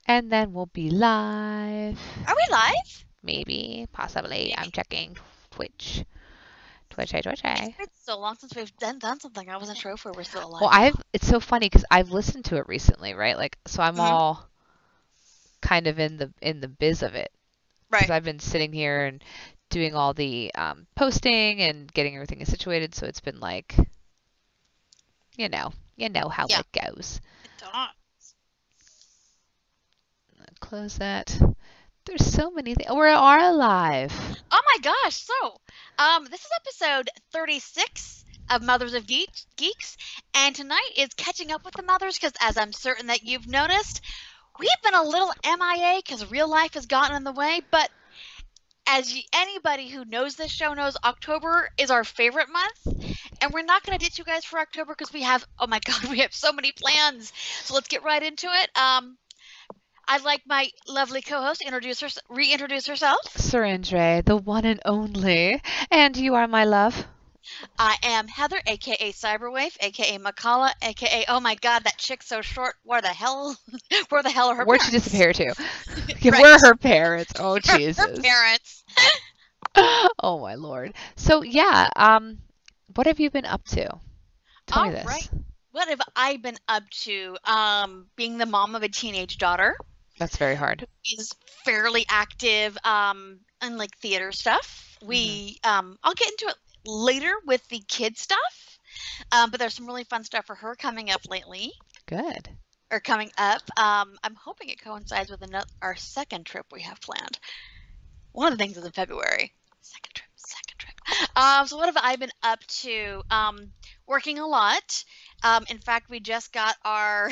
And then we'll be live. Are we live? Maybe, possibly. I'm Maybe. checking Twitch. Twitch. It's been so long since we've done something. I wasn't sure if we were still Well, alive or not. it's so funny because I've listened to it recently, right? Like, so I'm Hmm. all kind of in the biz of it because Right. I've been sitting here and doing all the posting and getting everything situated. So it's been like, you know how Yeah. it goes. It don't. Close that. There's so many things. We are alive. Oh my gosh. So, this is episode 36 of Mothers of Geeks, and tonight is catching up with the mothers because, as I'm certain that you've noticed, we've been a little MIA because real life has gotten in the way. But anybody who knows this show knows, October is our favorite month, and we're not going to ditch you guys for October because we have, oh my God, we have so many plans. So let's get right into it. I'd like my lovely co-host to reintroduce herself. Surrendre, the one and only. And you are my love. I am Heather, aka Cyberwave, aka Makala, aka oh my God, that chick's so short. Where the hell, where the hell are her Where'd she parents? disappear to? Right, Where are her parents? Oh, her Jesus. parents. Oh, my Lord. So, yeah, what have you been up to? Tell me All right. this. What have I been up to? Being the mom of a teenage daughter. That's very hard. Is fairly active in like theater stuff. Hmm. I'll get into it later with the kid stuff. But there's some really fun stuff for her coming up lately Good. or coming up. I'm hoping it coincides with our second trip we have planned. One of the things is in February. Second trip, second trip. So what have I been up to? Working a lot. In fact, we just got our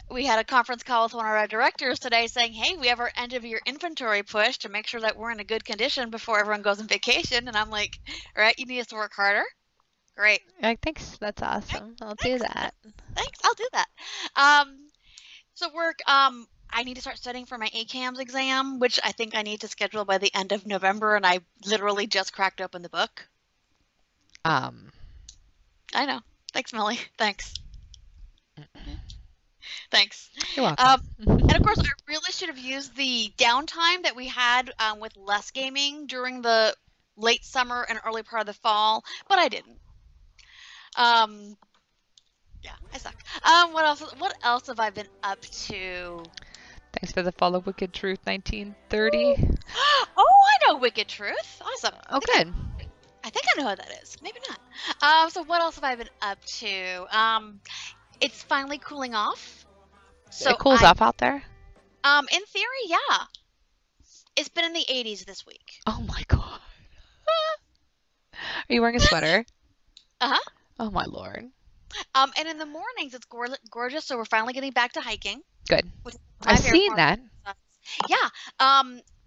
we had a conference call with one of our directors today saying, hey, we have our end of year inventory push to make sure that we're in a good condition before everyone goes on vacation. And I'm like, all right, you need us to work harder? Great. Like, thanks. That's Okay, awesome. I'll do thanks. that. Thanks. I'll do that. Um, so work, I need to start studying for my ACAMS exam, which I think I need to schedule by the end of November. And I literally just cracked open the book. Um, I know. Thanks, Millie. Thanks. Thanks. you're welcome. Um, and of course, I really should have used the downtime that we had with less gaming during the late summer and early part of the fall, but I didn't. Um, yeah, I suck. What else? What else have I been up to? Thanks for the follow, Wicked Truth Ooh. 1930. Oh, I know Wicked Truth. Awesome. Oh, good. I think I know who that is. Maybe not. So what else have I been up to? It's finally cooling off. It So cools off out there. in theory, yeah. It's been in the 80s this week. Oh, my God. Are you wearing a sweater? Uh-huh. Oh, my Lord. And in the mornings, it's gorgeous. So we're finally getting back to hiking, Good. which is my I've favorite seen part. that. Yeah.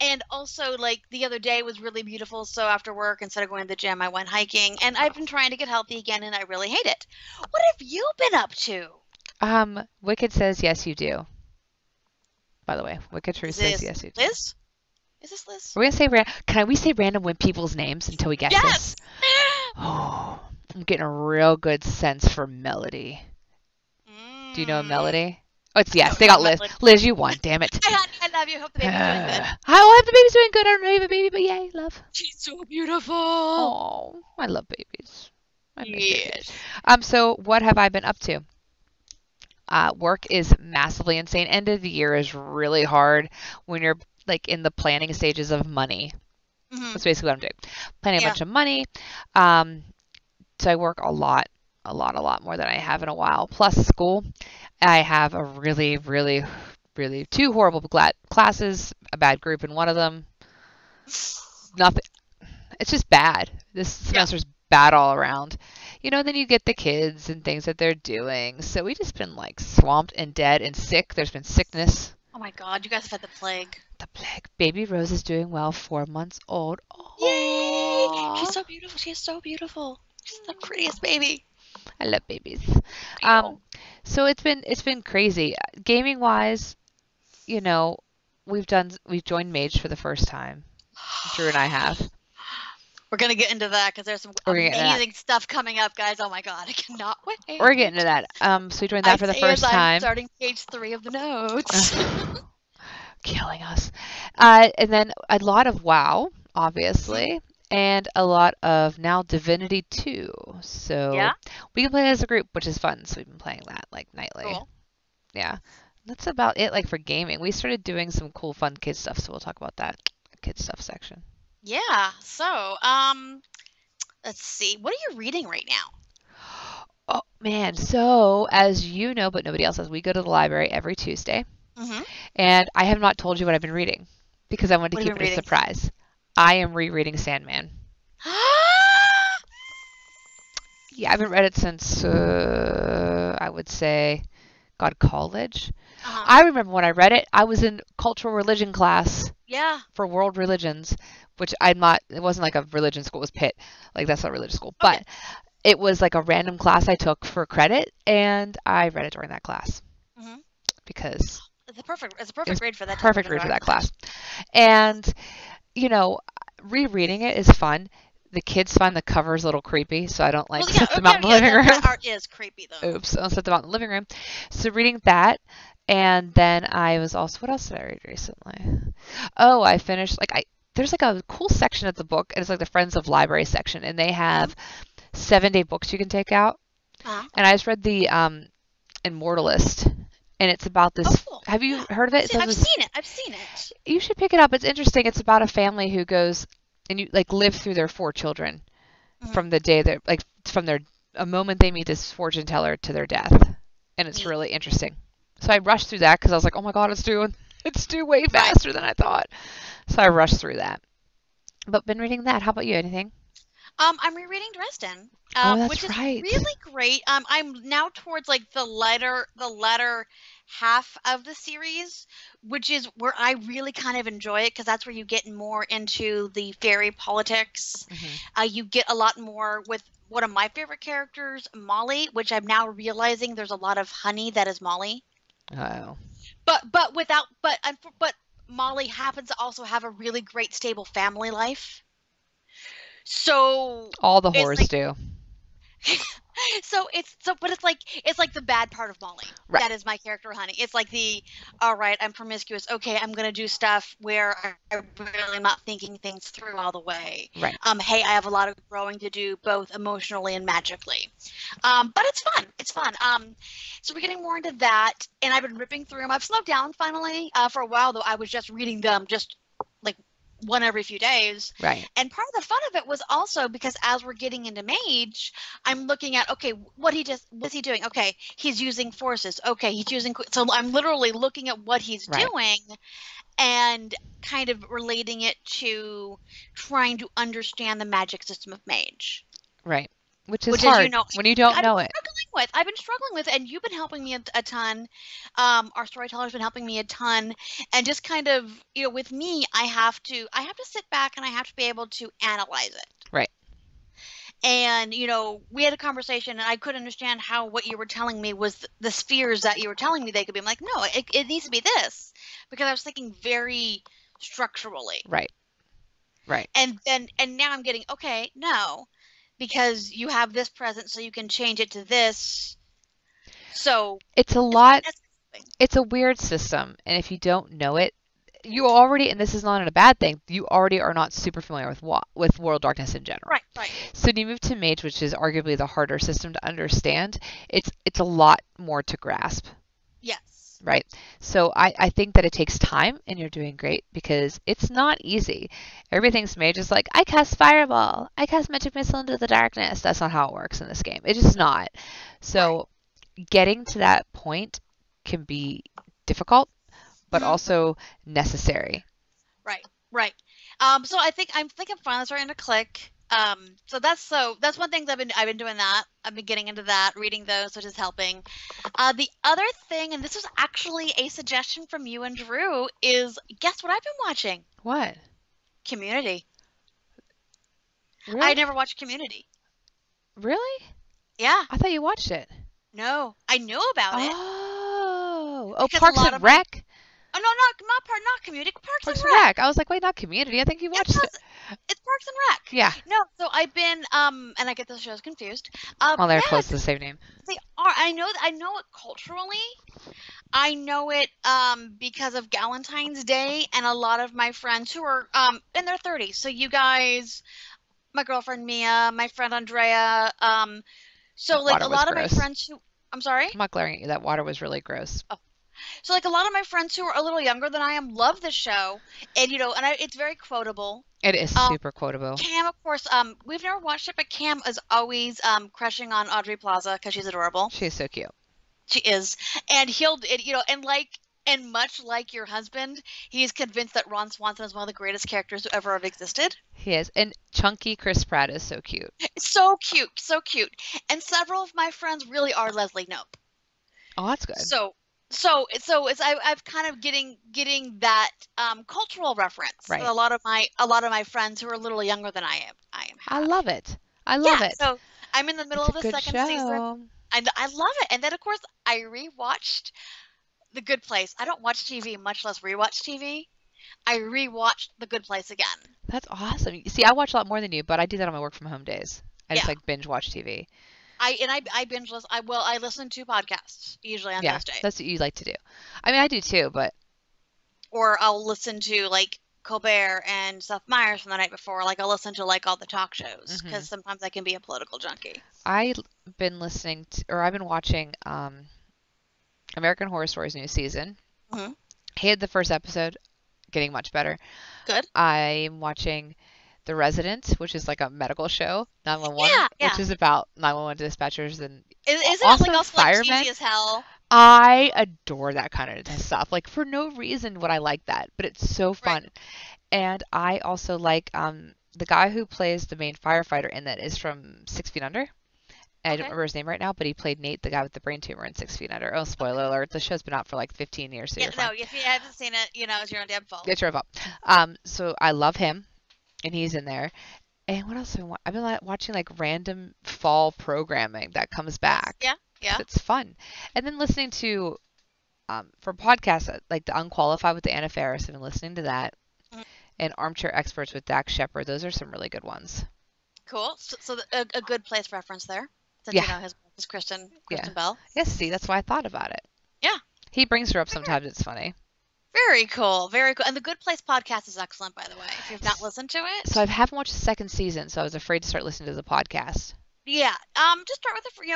And also, like, the other day was really beautiful. So after work, instead of going to the gym, I went hiking. And I've been trying to get healthy again, and I really hate it. What have you been up to? Wicked says yes, you do. By the way, Wicked Truth Is says this yes, you do. Liz? Is this Liz? We're gonna say can we say random with people's names until we get this? Yes! Oh, I'm getting a real good sense for Melody. Do you know a Mm, Melody? Oh, it's I yes. don't They know got my Liz. Liz. Liz, you won. Damn it. Hi, honey. I love you. Hope the baby's doing good. I hope the baby's doing good. I don't know you have a baby, but yay, love. She's so beautiful. Oh, I love babies. I miss babies. Yes. So what have I been up to? Work is massively insane. End of the year is really hard when you're like in the planning stages of money. Hmm. That's basically what I'm doing. Planning a Yeah. bunch of money. Um, so I work a lot more than I have in a while. Plus school. I have a really two horrible classes, a bad group in one of them. Nothing. It's just bad. This Yeah. semester's bad all around. Then you get the kids and things that they're doing. So we just been like swamped and dead and sick. There's been sickness. Oh my God, you guys have had the plague. The plague. Baby Rose is doing well, 4 months old. Yay! She's Oh, so beautiful. She is so beautiful. She's the prettiest baby. I love babies. I know. So it's been crazy. Gaming wise, you know, we've joined Mage for the first time. Drew and I have. We're gonna get into that because there's some We're gonna get into that. amazing stuff coming up, guys. Oh my god, I cannot We're getting wait. into that. So we joined I that for the say as first I'm time. starting page 3 of the notes. Ugh, killing us. And then a lot of WoW, Mhm. obviously, and a lot of now Divinity 2. So Yeah, we can play it as a group, which is fun. So we've been playing that like nightly. cool. Yeah. That's about it, like for gaming. We started doing some cool, fun kid stuff, so we'll talk about that kid stuff section. Yeah. So, let's see. What are you reading right now? Oh man, so as you know, but nobody else does, we go to the library every Tuesday, Mm-hmm. and I have not told you what I've been reading because I wanted to What have you keep been it a reading? surprise. I am rereading Sandman. Yeah, I haven't read it since I would say, God, college. Uh-huh. I remember when I read it, I was in cultural religion class Yeah. for world religions, which I'm not. It wasn't like a religion school. It was Pitt, like that's not a religious school, Okay. but it was like a random class I took for credit, and I read it during that class Mm-hmm. because It's a it perfect was grade for that type of perfect read for that environment. class. And you know, rereading it is fun. The kids find the covers a little creepy, so I don't Well, like yeah, set them out okay, in the yeah, living that room. art is creepy though. Oops, I'll set them out in the living room. So reading that, and then I was also, what else did I read recently? Oh, I finished like I there's like a cool section of the book, and it's like the Friends of Library section, and they Mm-hmm. have 7-day books you can take out. Uh-huh. And I just read the Immortalist, and it's about Oh, this. cool. Have you Yeah. heard of it? It says I've this. seen it. I've seen it. You should pick it up. It's interesting. It's about a family who goes and you like live through their 4 children Mm-hmm. from the day that like from their a moment they meet this fortune teller to their death, and it's Neat. really interesting. So I rushed through that because I was like, oh my god, it's due way Right. faster than I thought. So I rushed through that. But been reading that. How about you? Anything? I'm rereading Dresden, Oh, which that's is right. really great. I'm now towards like the latter half of the series, which is where I really kind of enjoy it because that's where you get more into the fairy politics. Hmm. You get a lot more with one of my favorite characters, Molly, which I'm now realizing there's a lot of honey that is Molly, Oh, but without but Molly happens to also have a really great stable family life. So all the it's whores like do. but it's like the bad part of Molly. Right. That is my character, honey. It's like the all right, I'm promiscuous. Okay, I'm gonna do stuff where I'm really not thinking things through all the way. Right. Hey, I have a lot of growing to do, both emotionally and magically. But it's fun. It's fun. So we're getting more into that, and I've been ripping through them. I've slowed down finally. For a while though, I was just reading them just like one every few days. Right. And part of the fun of it was also because as we're getting into mage, I'm looking at okay, what's he doing? Okay, he's using forces. Okay, he's using so I'm literally looking at what he's Right. doing and kind of relating it to trying to understand the magic system of mage. Right. Which is Which, as you hard know, when you don't I've been know it. struggling with. I've been struggling with, and you've been helping me a ton. Our storyteller's been helping me a ton, and just kind of, with me, I have to sit back and I have to be able to analyze it. Right. And we had a conversation, and I couldn't understand how what you were telling me was the spheres that you were telling me they could be. I'm like, no, it needs to be this, because I was thinking very structurally. Right. Right. And now I'm getting, okay, no, because you have this present, so you can change it to this. So It's a it's lot. that's It's a weird system, and if you don't know it, you already, and this is not a bad thing, you already are not super familiar with World Darkness in general. right, right. So when you move to Mage, which is arguably the harder system to understand, it's a lot more to grasp, Yes. right? So I think that it takes time, and you're doing great because it's not easy. Everybody thinks Mage is like, I cast Fireball, I cast Magic Missile into the darkness. That's not how it works in this game. It's just not. Right. So getting to that point can be difficult, but Hmm. also necessary. Right, right. So I think I'm finally starting to click. So that's one thing I've been doing that. I've been getting into that, reading those, which is helping. The other thing, and this was actually a suggestion from you and Drew, is guess what I've been watching? What? Community. I Really? never watched Community. Really? Yeah. I thought you watched it. No, I knew about it Oh, because a Parks lot and of my Rec? Oh no, not Community, Parks and Parks and Rec. Rec. I was like, wait, not Community. I think you Yes, watched it. it's Parks and Yeah. Rec. No, so I've been and I get those shows confused. Well, they're Yeah, close to the same name. they are. I know it culturally. I know it because of Valentine's Day and a lot of my friends who are in their 30s. So you guys, my girlfriend Mia, my friend Andrea, so That like water a was lot of my gross. friends who I'm sorry. I'm not glaring at you. That water was really gross. Oh. So like a lot of my friends who are a little younger than I am love the show, and it's very quotable. It is Um, super quotable. Cam, of course, we've never watched it, but Cam is always crushing on Audrey Plaza because she's adorable. She is so cute. She is, and and much like your husband, he's convinced that Ron Swanson is one of the greatest characters to ever have existed. He is. And chunky Chris Pratt is so cute. So cute, so cute. And several of my friends really are Leslie Knope. Oh, that's good. So it's I've kind of getting that cultural reference Right. that a lot of my friends who are a little younger than I am I have. love it. I love it. So I'm in the middle It's of a the good second season. show. I love it. And then of course I rewatched The Good Place. I don't watch TV, much less rewatch TV. I rewatched The Good Place again. That's awesome. You see, I watch a lot more than you, but I do that on my work from home days. I just Yeah. like binge watch TV. I binge listen. I listen to podcasts usually on Yeah, those days, that's what you like to do. I mean, I do too, but or I'll listen to like Colbert and Seth Meyers from the night before. Like I'll listen to like all the talk shows because sometimes I can be a political junkie. I've been listening to, or I've been watching American Horror Story's new season. Mhm. Hated the first episode, getting much better. Good. I'm watching The Resident, which is like a medical show, 911, Yeah. which is about 911 dispatchers and Isn't it awesome like also like firemen. cheesy as hell? I adore that kind of stuff. Like for no reason would I like that, but it's so Right. fun. And I also like the guy who plays the main firefighter in that is from 6 Feet Under. I don't Okay. remember his name right now, but he played Nate, the guy with the brain tumor in 6 Feet Under. Oh, spoiler alert! The show's been out for like 15 years, so Yeah. you're No. fine. If you haven't seen it, it's your own damn fault. Get your up. So I love him, and he's in there. And what else have I watched? I've been watching like random fall programming that comes back. Yeah. 'Cause it's fun. And then listening to for podcasts like the Unqualified with the Anna Faris. I've been listening to that, Mm. and Armchair Experts with Dax Shepard. Those are some really good ones. Cool. So a good place reference there. Since Yeah. his Kristen Yeah. Bell. Yes, see, that's why I thought about it. Yeah. He brings her up sometimes. It's funny. Very cool. Very cool. And the Good Place podcast is excellent, by the way. If you've not listened to it. So I haven't watched the second season, so I was afraid to start listening to the podcast. Yeah. Just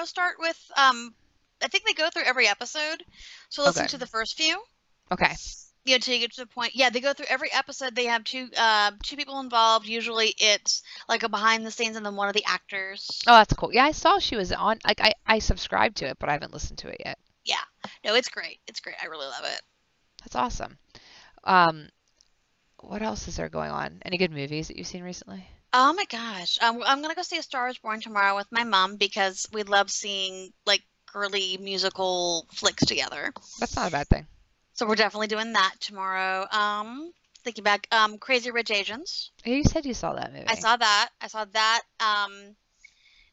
start with I think they go through every episode. So listen Okay. to the first few. Okay. Till you get to the point. Yeah, they go through every episode. They have two people involved. Usually it's like a behind the scenes and then one of the actors. Oh, that's cool. Yeah, I saw she was on. Like I subscribed to it, but I haven't listened to it yet. Yeah. No, it's great. It's great. I really love it. That's awesome. What else is there going on? Any good movies that you've seen recently? Oh my gosh. I'm gonna go see A Star Is Born tomorrow with my mom because we love seeing like girly musical flicks together. That's not a bad thing. So we're definitely doing that tomorrow. Thinking back, Crazy Rich Asians. You said you saw that movie. I saw that.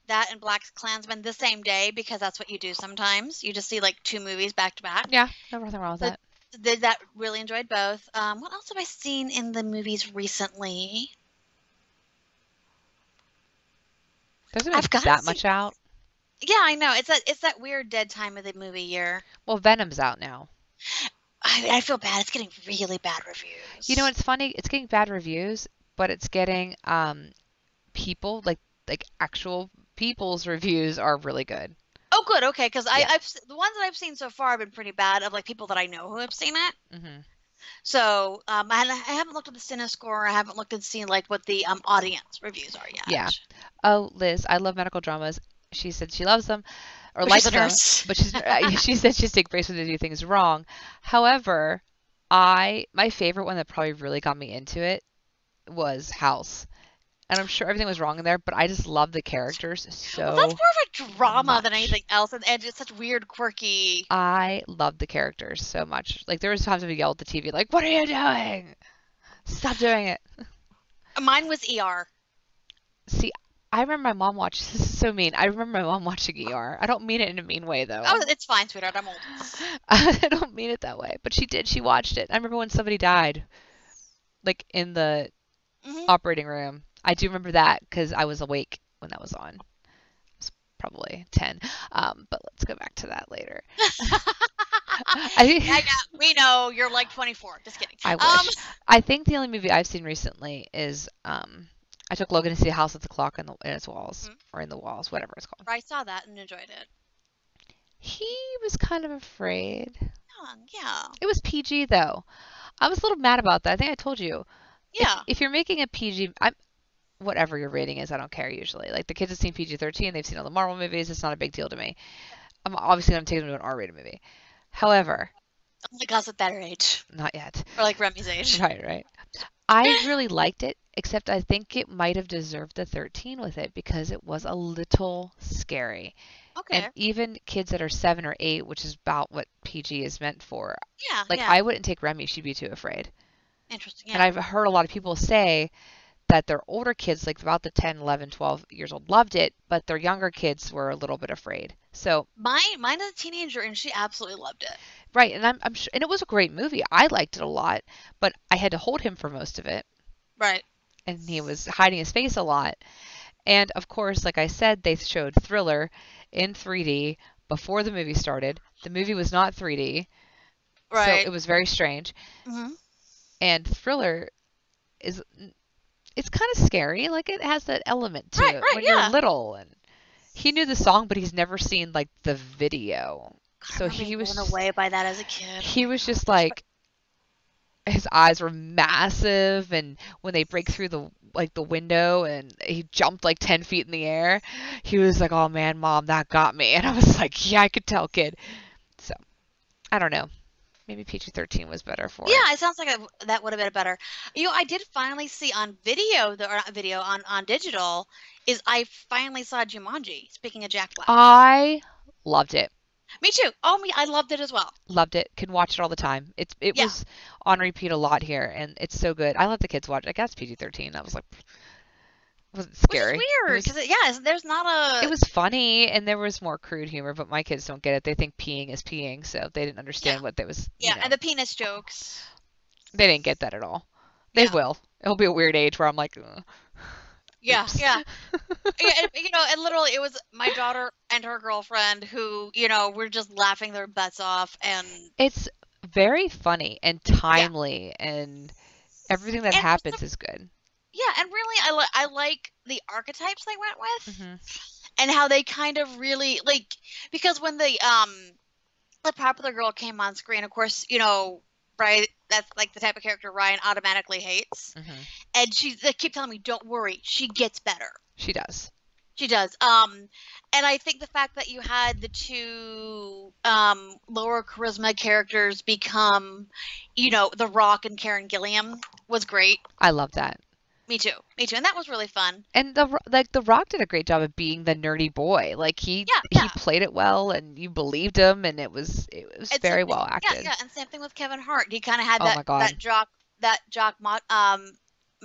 That and Black Klansman the same day because that's what you do sometimes. You just see like two movies back to back. Yeah, nothing wrong with So that. did that. Really enjoyed both. What else have I seen in the movies recently? There's I've not gotta that see- much out. Yeah, I know. It's that weird dead time of the movie year. Well, Venom's out now. I feel bad. It's getting really bad reviews. You know, it's funny. It's getting bad reviews, but it's getting people like actual people's reviews are really good. Oh, good. Okay, because Yeah. the ones that I've seen so far have been pretty bad of like people that I know who have seen it. Hmm. So I haven't looked at the CineScore. I haven't looked and seen like what the audience reviews are yet. Yeah. Oh, Liz, I love medical dramas. She said she loves them or But likes she's a them, nurse. but she said she's take breaks when they do things wrong. However, my favorite one that probably really got me into it was House. And I'm sure everything was wrong in there, but I just love the characters so Well, that's more of a drama than much. anything else, and it's such weird, quirky. I love the characters so much. Like there was times I would yell at the TV, like, "What are you doing? Stop doing it!" Mine was ER. See, I remember my mom watching. This is so mean. I remember my mom watching ER. I don't mean it in a mean way though. Oh, it's fine, sweetheart. I'm old. I don't mean it that way, but she did. She watched it. I remember when somebody died, like in the Hmm. operating room. I do remember that because I was awake when that was on. I was probably 10. But let's go back to that later. Yeah, I yeah. We know you're like 24. Just kidding. I wish. I think the only movie I've seen recently is I took Logan to see House with the Clock in its walls Mhm. or in the walls, whatever it's called. I saw that and enjoyed it. He was kind of afraid. Yeah. It was PG though. I was a little mad about that. I think I told you. Yeah. If you're making a PG, whatever your rating is, I don't care usually. Like the kids have seen PG-13, they've seen all the Marvel movies. It's not a big deal to me. I'm obviously gonna take them to an R-rated movie. However, Only us at that age. not yet. Or like Remy's age. Right, right. I really liked it, except I think it might have deserved the 13 with it because it was a little scary. And Okay. even kids that are 7 or 8, which is about what PG is meant for, Yeah, like yeah. I wouldn't take Remy, she'd be too afraid. Interesting. And Yeah. I've heard a lot of people say that their older kids, like about the 10, 11, 12 years old, loved it, but their younger kids were a little bit afraid. So, Mine is a teenager and she absolutely loved it. right, and I'm sure, and it was a great movie. I liked it a lot, but I had to hold him for most of it, Right. and he was hiding his face a lot. And of course, like I said, they showed Thriller in 3D before the movie started. The movie was not 3D, so Right. it was very strange. Hmm. And Thriller is it's kind of scary. Like it has that element to Right, it right, when you're yeah. little. And he knew the song, but he's never seen like the video. God, I So remember being blown away by that as a kid. Oh he my was just gosh. like his eyes were massive, and when they break through the window and he jumped like 10 feet in the air, he was like, "Oh man, mom, that got me." And I was like, "Yeah, I could tell, kid." So I don't know. Maybe PG-13 was better for it. Yeah, it sounds like that would have been better. I did finally see on video, or not video, on digital, is I finally saw Jumanji. Speaking of Jack Black. I loved it. Me too. Oh, I loved it as well. Loved it. Can watch it all the time. It Yeah, was on repeat a lot here, and it's so good. I let the kids watch. I guess PG-13. I was like, it wasn't which is scary. It weird was because yeah, there's not it a was funny, and there was more crude humor, but my kids don't get it. They think peeing is peeing, so they didn't yeah, understand what they was. yeah, and the penis jokes. They didn't get that at all. They Yeah, will. It'll be a weird age where I'm like, "Ugh, yeah, oops." yeah. Yeah, and literally, it was my daughter and her girlfriend who, were just laughing their butts off, and It's very funny and yeah, timely, and everything that and for some, happens is good. yeah, and really, I like the archetypes they went with, Hmm. and how they kind of really like because when the popular girl came on screen, of course, right, that's like the type of character Ryan automatically hates, Hmm. and they keep telling me, "Don't worry, she gets better." She does. She does. And I think the fact that you had the two lower charisma characters become, The Rock and Karen Gilliam was great. I love that. Me too. Me too. And that was really fun. And the Rock did a great job of being the nerdy boy. Like Yeah, he yeah. played it well, and you believed him, and it was And very same thing, well yeah, acted. yeah. And same thing with Kevin Hart. He kind of had Oh my God, that jock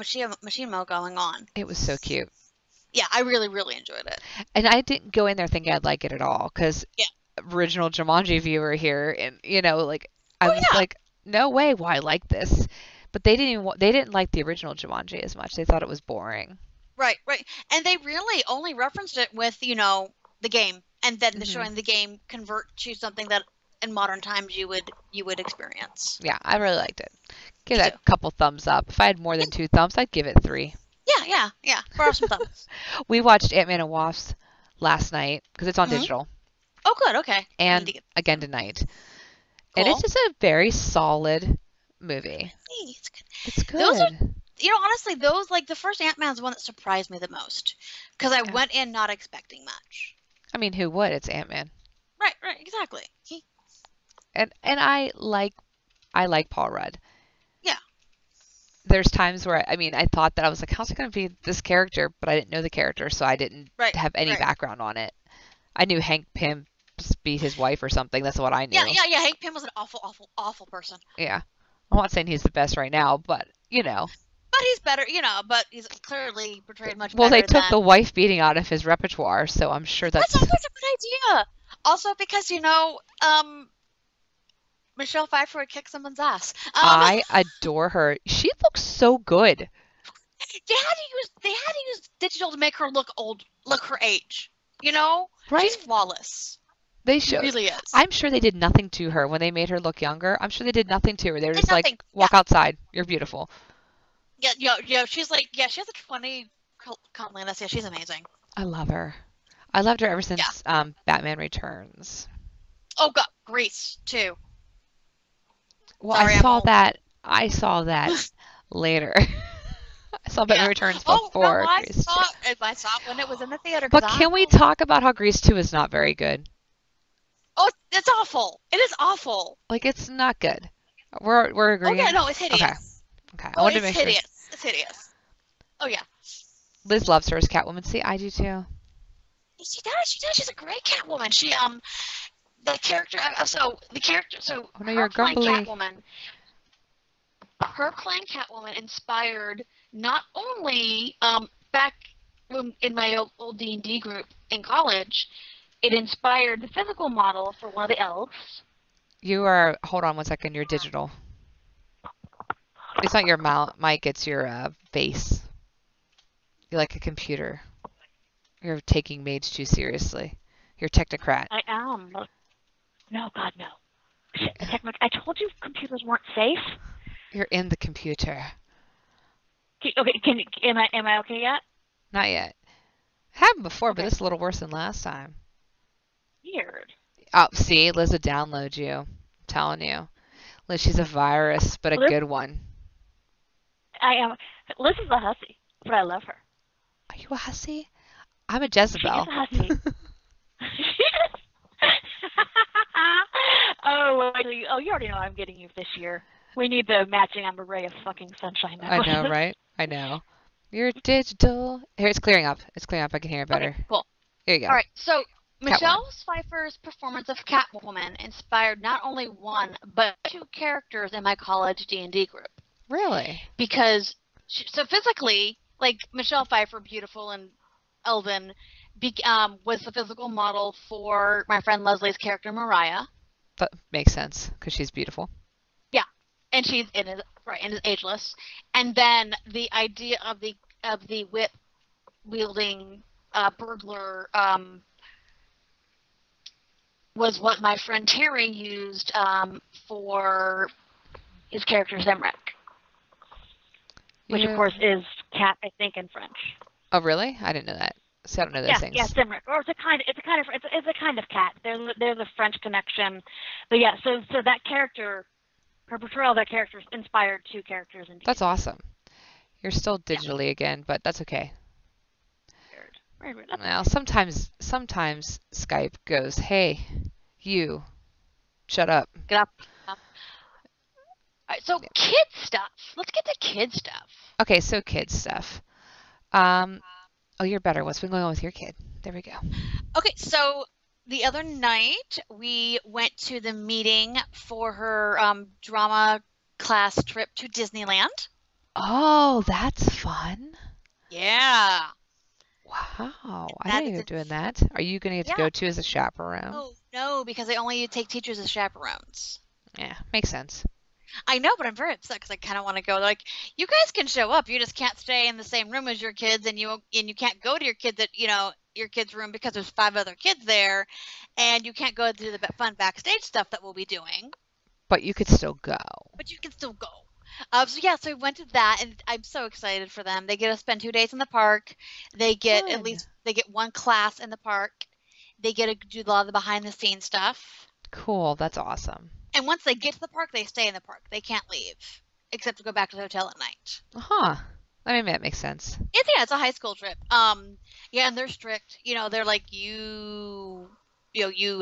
machismo going on. it was so cute. Yeah, I really, really enjoyed it. And I didn't go in there thinking I'd like it at all, because Yeah. original Jumanji viewer here, and like I Oh was yeah. like, no way, why I like this. But they didn't like the original Jumanji as much. They thought it was boring. Right, right. And they really only referenced it with, the game, and then Hmm. showing the game convert to something that in modern times you would experience. Yeah, I really liked it. Give Me too. that a couple thumbs up. If I had more than 2 thumbs, I'd give it 3. Yeah, yeah, yeah. Borrow some thumbs. We watched Ant-Man and Wasp last night because it's on Hmm. digital, Oh, good. Okay. I need and to get again tonight. And it's cool. just a very solid movie. Hey, it's good. It's Those are, good. honestly, those like the first Ant Man's one that surprised me the most because I Yeah. went in not expecting much. I mean, who would? It's Ant-Man. Right, right, exactly. And I like Paul Rudd. Yeah, There's times where I thought that I was like, how's it going to be this character? But I didn't know the character, so I didn't right, have any right. background on it. I knew Hank Pym beat his wife or something. That's what I Yeah, knew. yeah, yeah. Hank Pym was an awful, awful, awful person, Yeah. I'm not saying he's the best right now, but. but he's better, but he's clearly portrayed much Well, they better took the than. wife beating out of his repertoire, so I'm sure That's that's. always a good idea. Also, because Michelle Pfeiffer would kick someone's ass. I adore her. She looks so good. They had to use digital to make her look her age. She's Right? flawless. They She showed. really is. I'm sure they did nothing to her when they made her look younger. I'm sure they did nothing to her. They were Did just like, nothing. Yeah, walk outside. You're beautiful. yeah, she's like, yeah, she has a 20 comeliness. Yeah, she's amazing. I love her. I loved her ever Yeah. since Batman Returns. Oh God, Grease too. Well, Sorry, I'm old. I saw that later. I saw Batman Yeah. Returns Oh no, before Grease 2. I saw it when it was in the theater because But I'm can we old. talk about how Grease 2 is not very good? Oh, it's awful. It is awful. Like, it's not good. We're Oh yeah, agreeing? no, it's Okay. hideous. Okay. I Oh, wanted to it's make sure. hideous. It's hideous. Oh yeah. Liz loves her as Catwoman. See, I do too. She does. She does. She's a great Catwoman. The character. So Oh no, you're grumbly. her playing Catwoman inspired not only back in my old D&D group in college, it inspired the physical model for one of the elves. You are. Hold on one second. You're digital. It's not your mic. It's your face. You're like a computer. You're taking mage too seriously. You're a technocrat. I am. No, God, no. I told you computers weren't safe. You're in the computer. Okay, am I okay yet? Not yet. Happened before, but Okay. it's a little worse than last time. Weird. Oh, see, Liz will download you. I'm telling you. Liz, she's a virus, but a Liz, good one. I am. Liz is a hussy, but I love her. Are you a hussy? I'm a She is Jezebel. a hussy. You already know I'm getting you this year. We need the matching I'm a ray of fucking sunshine I know, necklaces. right? I know. You're digital. Here, it's clearing up. It's clearing up. I can hear it better. Okay, cool. Here you go. All right, so Catwoman. Michelle Pfeiffer's performance of Catwoman inspired not only one but two characters in my college D&D group. Really? Because so physically, like Michelle Pfeiffer, beautiful and elven, was the physical model for my friend Leslie's character Mariah. That makes sense because she's beautiful. Yeah, and she's and is ageless. And then the idea of the whip wielding burglar was what my friend Terry used for his character Zemric, which of course is cat, I think, in French. Oh, really? I didn't know that. See, I don't know those things. Yeah, Zemric, or it's a kind of cat. There's a French connection, but yeah. So that character, her portrayal of that character inspired two characters in D&D. That's awesome. You're still digitally again, but that's okay. Weird. Well, sometimes Skype goes, "Hey, you, shut up." Get up. All right, so kid stuff. Let's get to kid stuff. Okay, so kid stuff. Oh, you're better. What's been going on with your kid? There we go. Okay, so the other night we went to the meeting for her drama class trip to Disneyland. Oh, that's fun. Yeah. Wow. I didn't know you were doing that. Are you going to get to go too as a chaperone? Oh, no, because I only take teachers as chaperones. Yeah, makes sense. I know, but I'm very upset because I kind of want to go. Like, you guys can show up. You just can't stay in the same room as your kids, and you can't go to your kids at your kids' room because there's 5 other kids there, and you can't go do the fun backstage stuff that we'll be doing. But you could still go. But you can still go. So we went to that, and I'm so excited for them. They get to spend 2 days in the park. They get they get one class in the park. They get to do a lot of the behind the scenes stuff. Cool, that's awesome. And once they get to the park, they stay in the park. They can't leave, except to go back to the hotel at night. Huh. I mean, that makes sense. It's a high school trip. Yeah, and they're strict. They're like you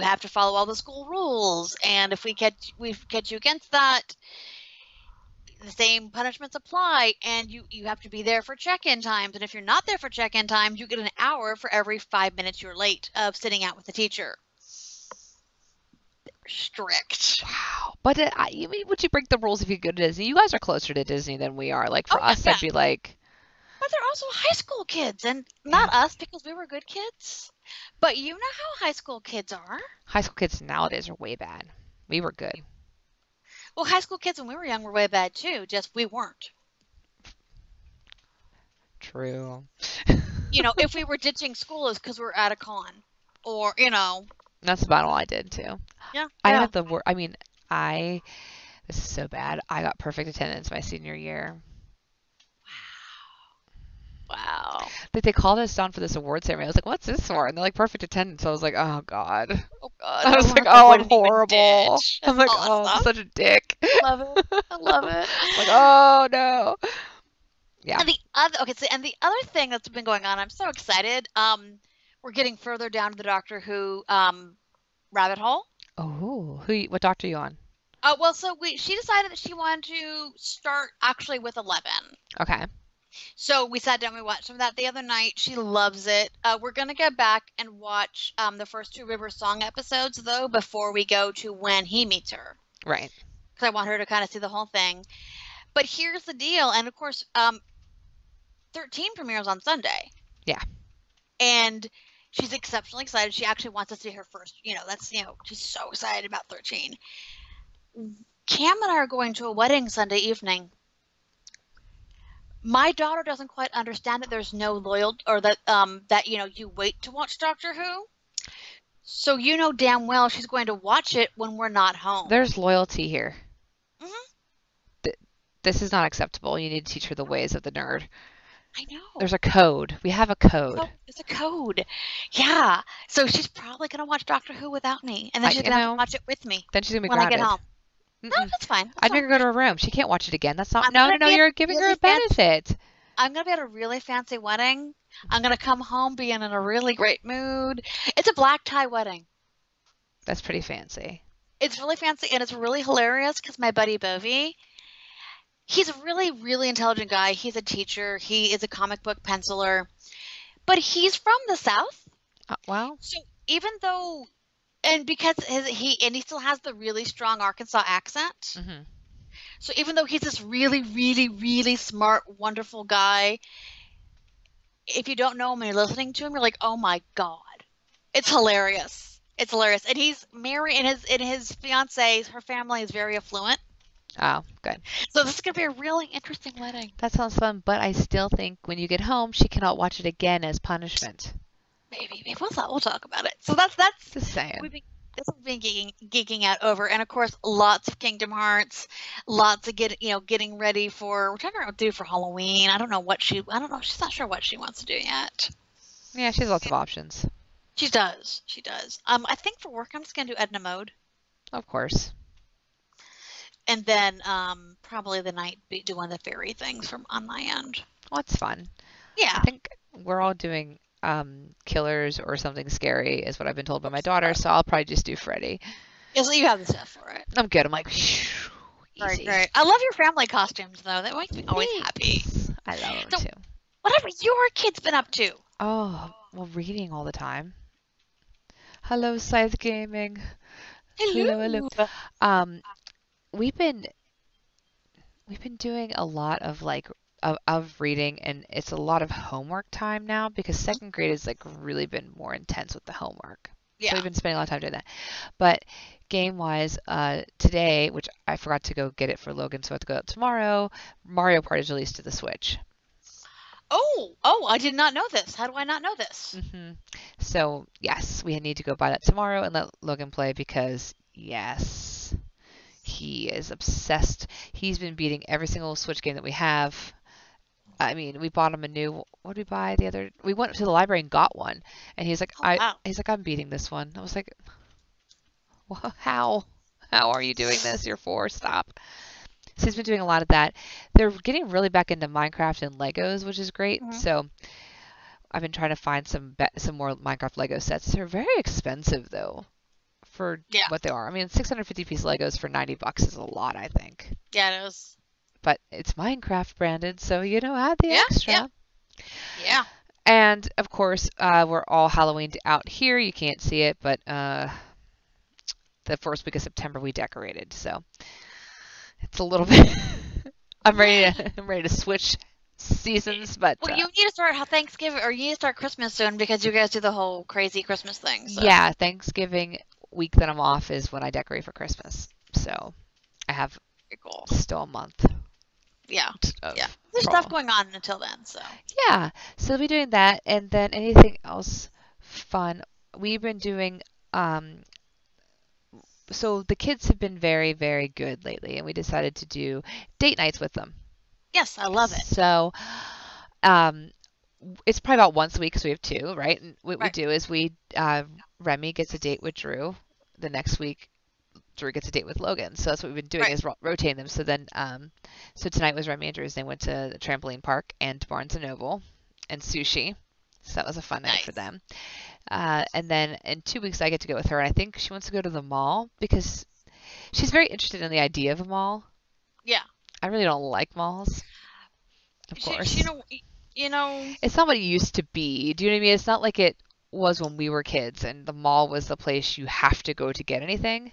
have to follow all the school rules, and if we catch you against that, the same punishments apply, and you have to be there for check-in times. And if you're not there for check-in times, you get an hour for every 5 minutes you're late of sitting out with the teacher. strict. Wow. But you mean, would you break the rules if you go to Disney? You guys are closer to Disney than we are. Like Oh for yeah, us, yeah. that'd be like, But they're also high school kids, and yeah, not us because we were good kids. But you know how high school kids are. high school kids nowadays are way bad. We were good. Well, high school kids when we were young were way bad too, just we weren't. True. If we were ditching school is because we were at a con. Or, That's about all I did too. yeah, I yeah. had the worst. I mean, this is so bad. I got perfect attendance my senior year. Wow. Like they called us down for this award ceremony. I was like, "What's this for?" And they're like, "Perfect attendance." I was like, "Oh God." Oh God, I no was like, wonder I "Oh, I'm wouldn't even horrible." ditch. I'm That's like, "Oh, I'm awesome. such a dick." Love it. I love it. Like, "Oh no." Yeah. And the other thing that's been going on, I'm so excited. We're getting further down to the Doctor Who rabbit hole. Oh, what doctor are you on? Well, so she decided that she wanted to start actually with 11. Okay. So we sat down, we watched some of that the other night. She loves it. We're gonna go back and watch the first two River Song episodes though before we go to when he meets her, Right. because I want her to kind of see the whole thing. But here's the deal, and of course, 13 premieres on Sunday. Yeah. And she's exceptionally excited. She actually wants to see her first. She's so excited about 13. Cam and I are going to a wedding Sunday evening. My daughter doesn't quite understand that there's no loyalty, or that you wait to watch Doctor Who. So damn well she's going to watch it when we're not home. There's loyalty here. Hmm. This is not acceptable. You need to teach her the ways of the nerd. I know. There's a code. We have a code. Oh, there's a code. Yeah. So she's probably gonna watch Doctor Who without me, and then she's you gonna have to know, watch it with me Then she's gonna be when I get grounded. home. No, Mm-mm. that's fine. I'd make her go to her room. She can't watch it again. That's not. I'm No, no, gonna no. be at You're a giving her really a benefit. I'm gonna be at a really fancy wedding. I'm gonna come home being in a really great mood. It's a black tie wedding. That's pretty fancy. It's really fancy and it's really hilarious because my buddy Bovey, he's a really, really intelligent guy. He's a teacher. He is a comic book penciler, but he's from the South. Well, So even though, and because he still has the really strong Arkansas accent. hmm So even though he's this really, really, really smart, wonderful guy, if you don't know him and you're listening to him, you're like, oh my God. It's hilarious. It's hilarious. And he's married, and his fiance, her family is very affluent. oh, good. So this is going to be a really interesting wedding. That sounds fun, but I still think when you get home, she cannot watch it again as punishment. Maybe we'll talk about it. So that's Just saying. this has been geeking out over, and of course, lots of Kingdom Hearts, lots of getting ready for we're trying to do for Halloween. I don't know. She's not sure what she wants to do yet. Yeah, she has lots of options. She does. She does. I think for work, I'm just gonna do Edna Mode, Of course. and then probably the night be doing the fairy things from on my end. Well, it's fun. Yeah. I think we're all doing killers or something scary is what I've been told by my daughter, so I'll probably just do Freddy. Yeah, so you have the stuff for it. I'm good. I'm like, phew, easy. Right. I love your family costumes, though. That makes me always happy. Thanks. I love them So- too. Whatever your kids been up to. Oh, well, reading all the time. Hello, Scythe Gaming. Hello. We've been doing a lot of of reading, and it's a lot of homework time now because second grade has really been more intense with the homework. So Yeah. we've been spending a lot of time doing that. But game wise, today, which I forgot to go get it for Logan, so I have to go out tomorrow. Mario Party is released to the Switch. Oh, I did not know this. How do I not know this? So yes, we need to go buy that tomorrow and let Logan play because yes, he is obsessed. He's been beating every single Switch game that we have. I mean, we bought him a new. What did we buy the other? We went to the library and got one, and he's like, Wow. he's like, I'm beating this one. I was like, well, how are you doing this? You're 4. Stop. So he's been doing a lot of that. They're getting really back into Minecraft and Legos, which is great. Mhm. So I've been trying to find some more Minecraft Lego sets. They're very expensive though, for Yeah. what they are. I mean, 650-piece Legos for $90 is a lot, I think. Yeah, it is. But it's Minecraft branded, so add the Yeah, extra. Yeah. And of course, we're all Halloweened out here. You can't see it, but the first week of September we decorated. So it's a little bit. I'm ready to switch seasons, but Well, you need to start how Thanksgiving, or you need to start Christmas soon because you guys do the whole crazy Christmas thing. So yeah, Thanksgiving week that I'm off is when I decorate for Christmas. So I have pretty cool. still a month Yeah, of yeah. There's promo. stuff going on until then. So Yeah, so we'll be doing that, and then anything else fun. We've been doing so the kids have been very, very good lately, and we decided to do date nights with them. yes, I love it. So, um, it's probably about once a week because we have two, right? And what we Right, do is Remy gets a date with Drew. The next week, Drew gets a date with Logan. So that's what we've been doing right. is rotating them. So then, so tonight was Remy and Drew's. They went to the trampoline park and to Barnes and Noble and sushi. So that was a fun night for Nice. them. And then in 2 weeks, I get to go with her. And I think she wants to go to the mall because she's very interested in the idea of a mall. Yeah. I really don't like malls, of She, course. you know, It's not what it used to be. Do you know what I mean? It's not like it was when we were kids and the mall was the place you have to go to get anything.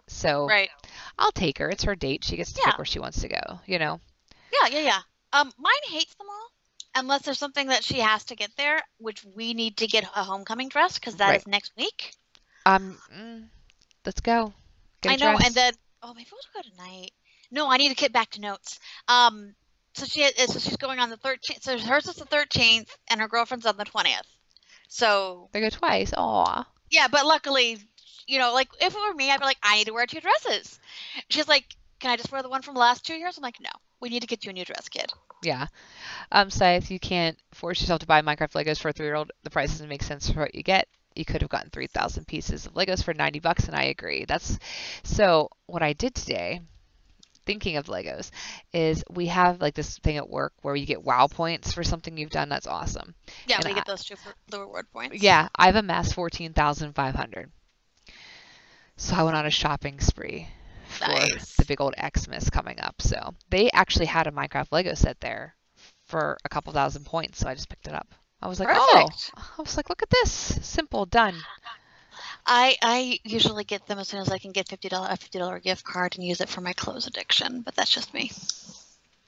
So right. I'll take her. It's her date. She gets to Yeah, pick where she wants to go, you know? yeah, yeah, yeah. Mine hates them all unless there's something that she has to get there, which we need to get a homecoming dress because that Right. is next week. Um, let's go. Get I a know, and dress. then maybe we'll go tonight. No, I need to get back to notes. So she's going on the 13th. So hers is the 13th, and her girlfriend's on the 20th. So They go twice. Aw. yeah, but luckily, like if it were me, I'd be like, I need to wear two dresses. She's like, can I just wear the one from the last 2 years? I'm like, no, we need to get you a new dress, kid. Yeah. So if you can't force yourself to buy Minecraft Legos for a 3-year-old, the price doesn't make sense for what you get. You could have gotten 3,000 pieces of Legos for $90, and I agree. So what I did today, thinking of Legos, is we have like this thing at work where you get WoW points for something you've done that's awesome. Yeah, And we get those two for the reward points. yeah, I've amassed 14,500. So I went on a shopping spree for Nice. the big old Xmas coming up. So they actually had a Minecraft Lego set there for a couple thousand points, so I just picked it up. I was like, oh, Perfect. I was like, look at this, simple, done. I usually get them as soon as I can get a $50 gift card and use it for my clothes addiction, but that's just me.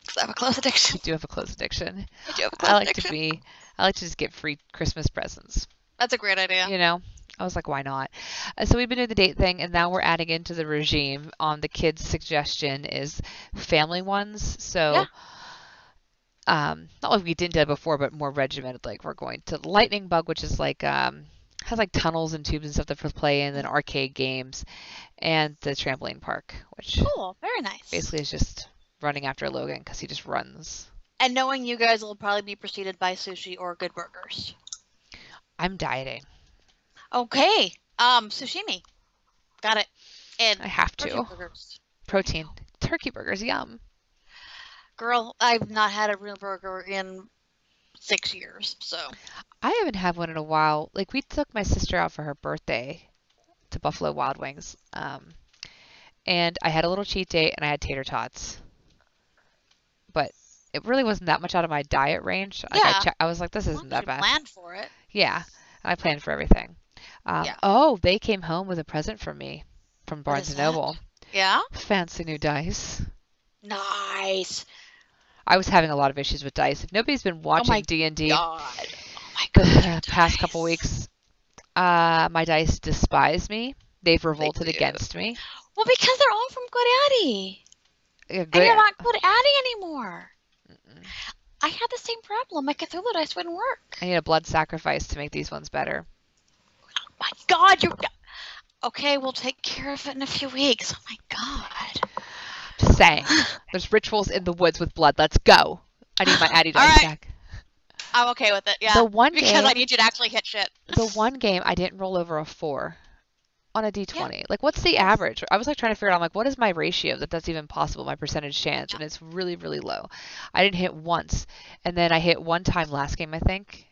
Because I have a clothes You addiction. do have a clothes addiction. I do have a I clothes like to addiction. be, I like to just get free Christmas presents. That's a great idea. You know, I was like, why not? So we've been doing the date thing, and now we're adding into the regime on the kids' suggestion is family ones. Yeah. So, not like we didn't do it before, but more regimented. Like we're going to the Lightning Bug, which is like has like tunnels and tubes and stuff to play in, and then arcade games, and the trampoline park, which Cool. Very nice. basically is just running after Logan because he just runs. And knowing you guys will probably be preceded by sushi or good burgers. I'm dieting. Okay. Sushimi. Got it. And I have turkey to. burgers. Protein. Turkey burgers, yum. Girl, I've not had a real burger in 6 years, so. I haven't had one in a while. Like we took my sister out for her birthday to Buffalo Wild Wings, and I had a little cheat day and I had tater tots, but it really wasn't that much out of my diet range. Like Yeah. I was like, this As long isn't as that you bad. planned for it. Yeah, and I planned for everything. Yeah. Oh, they came home with a present for me from What Barnes is and that? Noble. Yeah? Fancy new dice. Nice. I was having a lot of issues with dice. If nobody's been Oh my watching D&D God. Oh my God. the past couple weeks, my dice despise me. They've They revolted do. against me. Well, because they're all from GoDaddy. Yeah, And good. you're not GoDaddy anymore. Mm-mm. I had the same problem. My Cthulhu dice wouldn't work. I need a blood sacrifice to make these ones better. Oh my God, you're. Okay, we'll take care of it in a few weeks. Oh my God. Just saying. There's rituals in the woods with blood. Let's go. I need my Addy All dice right. back. I'm okay with it. Yeah. The one Because game, I need you to actually hit shit. the one game I didn't roll over a 4 on a D20. Yeah. Like, what's the Yes. average? I was like trying to figure out. I'm like, what is my ratio that's even possible? My percentage chance, Yeah. and it's really, really low. I didn't hit once, and then I hit one time last game, I think,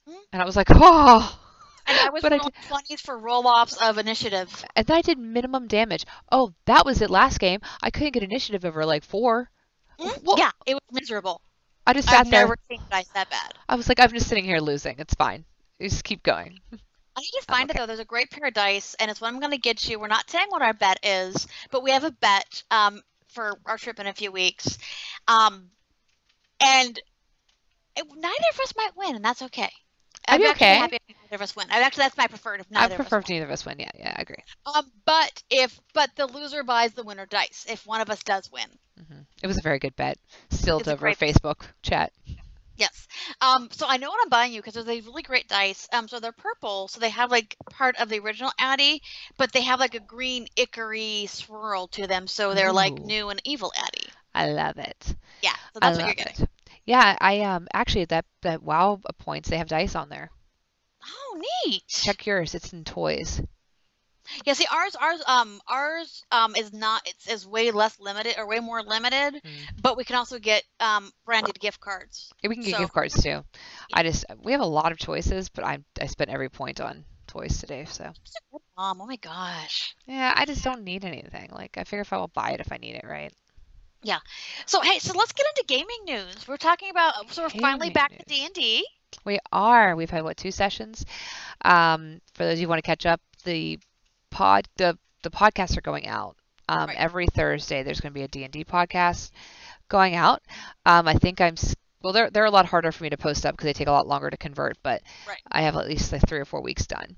Mhm. and I was like, oh. And I was But I rolling 20s for roll-offs of initiative. And then I did minimum damage. Oh, that was it last game. I couldn't get initiative over like 4. Well, Yeah, it was miserable. I just sat I've there. never seen dice that bad. I was like, I'm just sitting here losing. It's fine. You just keep going. I need to I'm find it okay. though. There's a great pair of dice, and it's what I'm going to get you. We're not saying what our bet is, but we have a bet for our trip in a few weeks, um, and neither of us might win, and that's okay. I'd I'd be actually be okay. happy if neither of us win. Actually, that's my preferred if I neither of us prefer if win. neither of us win. Yeah, yeah, I agree. But the loser buys the winner dice if one of us does win. It was a very good bet. Sealed It's a over great Facebook chat. yes. So I know what I'm buying you because there's these really great dice. So they're purple, so they have like part of the original Addy, but they have like a green icky swirl to them, so they're like Ooh, new and evil Addy. I love it. Yeah, so I that's what you're love getting. it. Yeah, I actually that WoW points they have dice on there. Oh, neat. Check yours. It's in toys. Yeah, see, ours is not. It's is way less limited or way more limited, Mm. but we can also get branded gift cards. Yeah, we can get So gift cards too. yeah, We have a lot of choices, but I spent every point on toys today. So oh my gosh. yeah, I just don't need anything. Like I figure if I will buy it if I need it, right? Yeah. So hey, so let's get into gaming news. We're talking about so we're finally Gaming back to news. D&D. We are. We've had what 2 sessions. For those of you who want to catch up, the podcasts are going out. Right. Every Thursday there's going to be a D&D podcast going out. I think well, they're a lot harder for me to post up because they take a lot longer to convert, but Right. I have at least like 3 or 4 weeks done.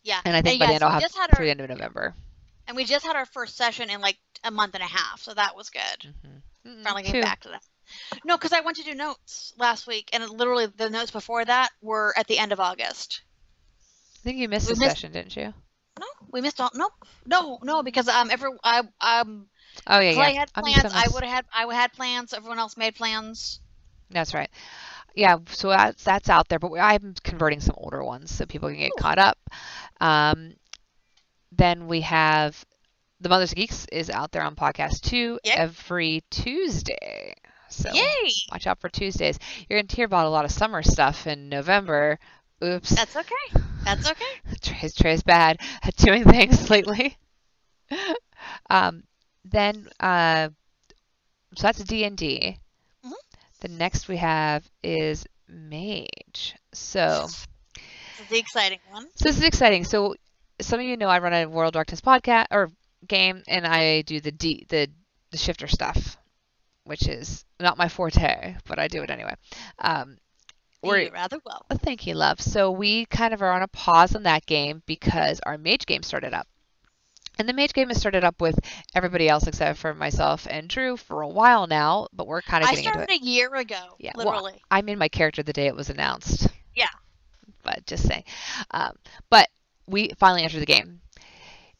Yeah. And I think And by the yeah, end so I'll we have just had through our the end of November. and we just had our first session in like a month and a half, so that was good. Finally getting 2. back to that. No, because I went to do notes last week, and literally the notes before that were at the end of August. I think you missed We a missed session, didn't you? no, we missed all no because Oh yeah, yeah. Clay had I'm just plans. gonna miss. I had plans. Everyone else made plans. That's right. Yeah, so that's out there, but I'm converting some older ones so people can get Ooh, caught up. Um, then we have the Mothers of Geeks is out there on podcast 2 yay, every Tuesday. So yay! watch out for Tuesdays. You're going to hear about a lot of summer stuff in November. Oops. That's okay. That's okay. Trey's bad at doing things lately. Um, then, so that's D&D. Mhm. The next we have is Mage. So This is the exciting one. this is exciting. So some of you know I run a World Darkness podcast or game, and I do the shifter stuff, which is not my forte, but I do it anyway. You do rather well. Thank you, love. So we kind of are on a pause on that game because our Mage game started up. And the Mage game has started up with everybody else except for myself and Drew for a while now, but we're kind of I getting into started it. a year ago, Yeah, well, literally. I made my character the day it was announced, Yeah. but just saying. But we finally entered the game.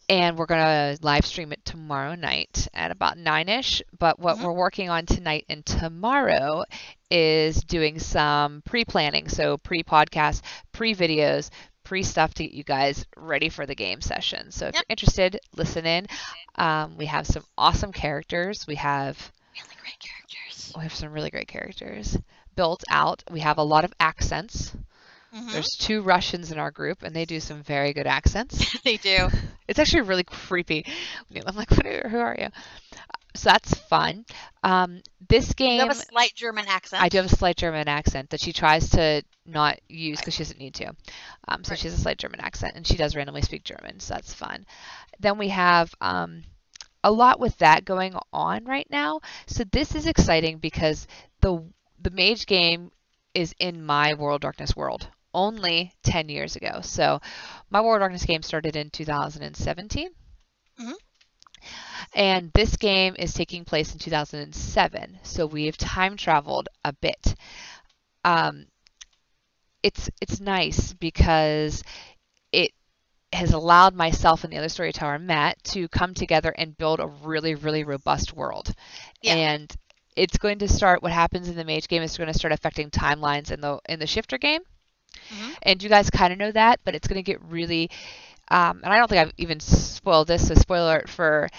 And we're going to live stream it tomorrow night at about 9ish. But what Mhm. we're working on tonight and tomorrow is doing some pre-planning. So pre-podcast, pre-videos, pre-stuff to get you guys ready for the game session. So if Yep. you're interested, listen in. We have some awesome characters. Really great characters. We have some really great characters built out. We have a lot of accents. Mhm. There's 2 Russians in our group, and they do some very good accents. They do. It's actually really creepy. I'm like, who are you? So that's fun. This You game, have a slight German accent. I do have a slight German accent that she tries to not use because she doesn't need to. So Right. she has a slight German accent, and she does randomly speak German, so that's fun. Then we have a lot with that going on right now. So this is exciting because the Mage game is in my World Darkness world only 10 years ago. So my World Darkness game started in 2017. Mhm. And this game is taking place in 2007. So we have time traveled a bit. It's nice because it has allowed myself and the other storyteller, Matt, to come together and build a really, really robust world. Yeah. And it's going to start, what happens in the Mage game is going to start affecting timelines in the Shifter game. Mhm. And you guys kind of know that, but it's going to get really, and I don't think I've even spoiled this, so spoiler alert for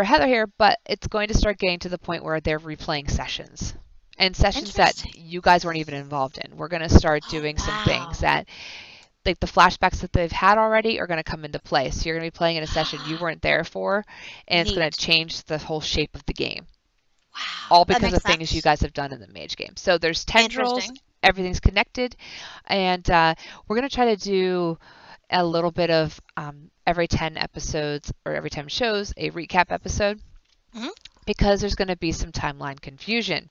Heather here, but it's going to start getting to the point where they're replaying sessions. And sessions that you guys weren't even involved in. We're going to start doing some things that, like the flashbacks that they've had already are going to come into play. So you're going to be playing in a session you weren't there for, and it's going Neat. to change the whole shape of the game. Wow. All That because makes of things sense. you guys have done in the Mage game. So there's tendrils, Interesting. everything's connected, and we're going to try to do a little bit of every 10 episodes or every 10 shows, a recap episode, Mhm. because there's going to be some timeline confusion.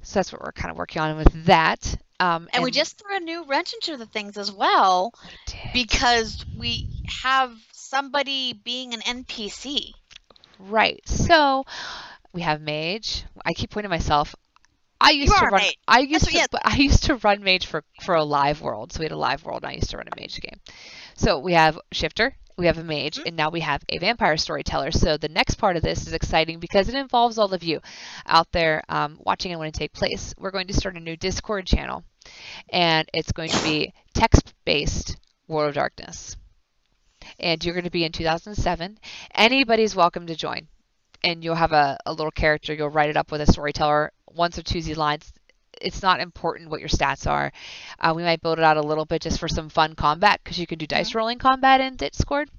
So that's what we're kind of working on with that. And we just threw a new wrench into the things as well we did. because we have somebody being an NPC. Right. So we have Mage. I keep pointing to myself. I You used to are a run. mage. I used That's to. what- But I used to run Mage for a live world. So we had a live world, and I used to run a Mage game. So we have Shifter, we have a Mage, Mhm. and now we have a Vampire Storyteller. So the next part of this is exciting because it involves all of you out there watching and when it take place. We're going to start a new Discord channel, and it's going to be text-based World of Darkness. And you're going to be in 2007. Anybody's welcome to join. And you'll have a little character. You'll write it up with a storyteller, once or two Z lines. It's not important what your stats are. We might build it out a little bit just for some fun combat because you can do dice rolling combat in Discord.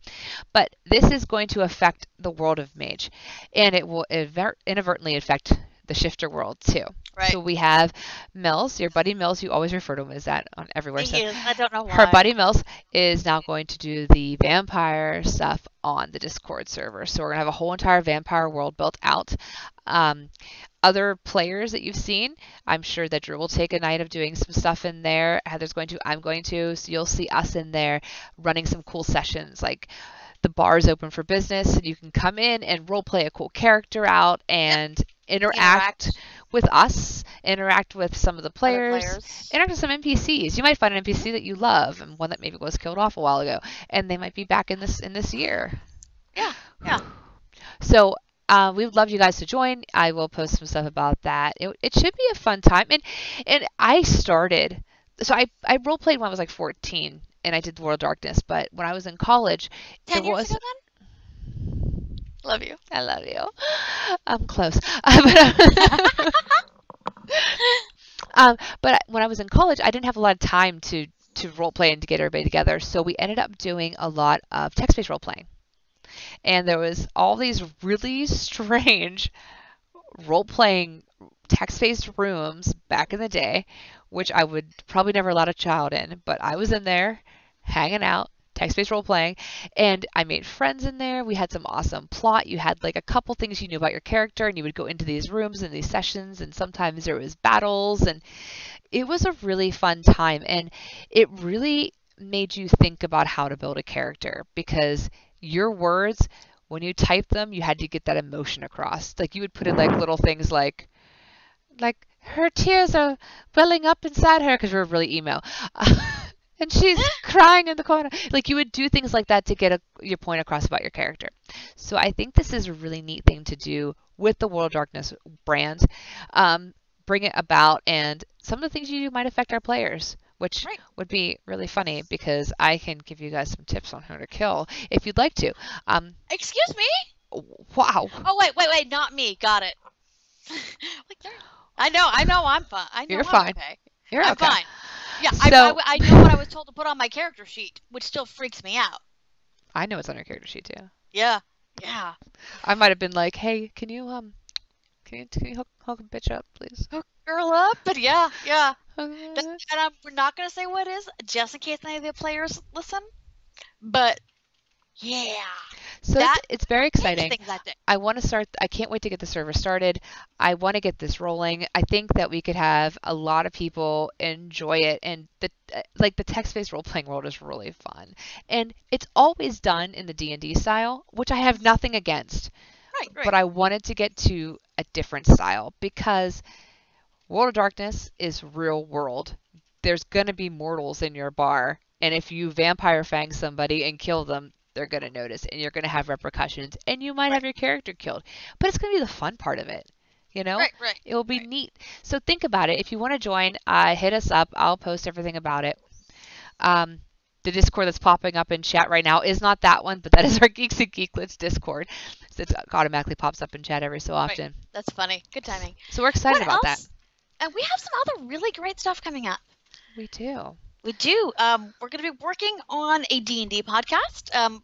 But this is going to affect the world of Mage, and it will inadvertently affect the Shifter world too. Right. So we have Mills, your buddy Mills. You always refer to him as that on everywhere. He So is. I don't know why. her buddy Mills is now going to do the vampire stuff on the Discord server. So we're going to have a whole entire vampire world built out. Other players that you've seen, I'm sure that Drew will take a night of doing some stuff in there. Heather's going to, I'm going to. So you'll see us in there running some cool sessions. Like the bar is open for business and you can come in and role play a cool character out and interact with us, interact with some of the Other players, interact with some NPCs. You might find an NPC that you love and one that maybe was killed off a while ago, and they might be back in this year. Yeah, yeah. So we would love you guys to join. I will post some stuff about that. It should be a fun time. And I started, so I role played when I was like 14, and I did World of Darkness. But when I was in college, 10 there years was. ago then? Love you. I love you. I'm close. But when I was in college, I didn't have a lot of time to role play and to get everybody together. So we ended up doing a lot of text-based role playing. And there was all these really strange role-playing text-based rooms back in the day, which I would probably never let a child in, but I was in there hanging out, text-based role-playing, and I made friends in there. We had some awesome plot. You had like a couple things you knew about your character, and you would go into these rooms and these sessions, and sometimes there was battles, and it was a really fun time, and it really made you think about how to build a character because your words, when you type them, you had to get that emotion across. Like you would put in like little things like her tears are welling up inside her because we're really emo. And she's crying in the corner. Like you would do things like that to get your point across about your character. So I think this is a really neat thing to do with the World of Darkness brand. Bring it about, and some of the things you do might affect our players, which would be really funny because I can give you guys some tips on who to kill if you'd like to. Excuse me? Wow. Oh, wait, not me. Got it. Like, I know, I'm fine. I know You're I'm fine. okay. You're I'm okay. fine. Yeah, So, I know what I was told to put on my character sheet, which still freaks me out. I know it's on your character sheet too. Yeah. I might have been like, hey, can you hook a bitch up, please? Hook girl up, but yeah. Uh, And we're not gonna say what it is, just in case any of the players listen. But yeah. So it's very exciting. Things I think. I can't wait to get the server started. I want to get this rolling. I think that we could have a lot of people enjoy it, and the text-based role-playing world is really fun. And it's always done in the D&D style, which I have nothing against. Right. But I wanted to get to a different style because World of Darkness is real world. There's going to be mortals in your bar, and if you vampire fang somebody and kill them, they're going to notice, and you're going to have repercussions, and you might have your character killed. But it's going to be the fun part of it, you know? Right. It will be neat. So think about it. If you want to join, hit us up. I'll post everything about it. The Discord that's popping up in chat right now is not that one, but that is our Geeks and Geeklets Discord. So it automatically pops up in chat every so often. Right. That's funny. Good timing. So we're excited about that. And we have some other really great stuff coming up. We do. We do. We're going to be working on a D&D podcast.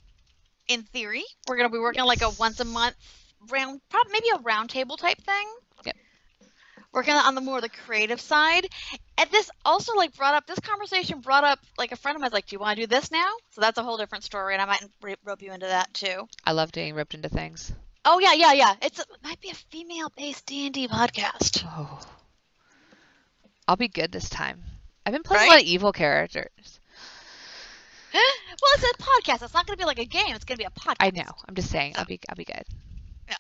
In theory, we're going to be working on like a once a month maybe a round table type thing. Yep. Working on the more the creative side. And this also like brought up this conversation brought up like a friend of mine's like, "Do you want to do this now?" So that's a whole different story, and I might rope you into that too. I love being roped into things. Oh yeah, yeah, yeah. It might be a female-based D&D podcast, Oh, I'll be good this time. I've been playing a right? lot of evil characters. Well, it's a podcast. It's not going to be like a game. It's going to be a I podcast. know. I'm just saying. So I'll be good.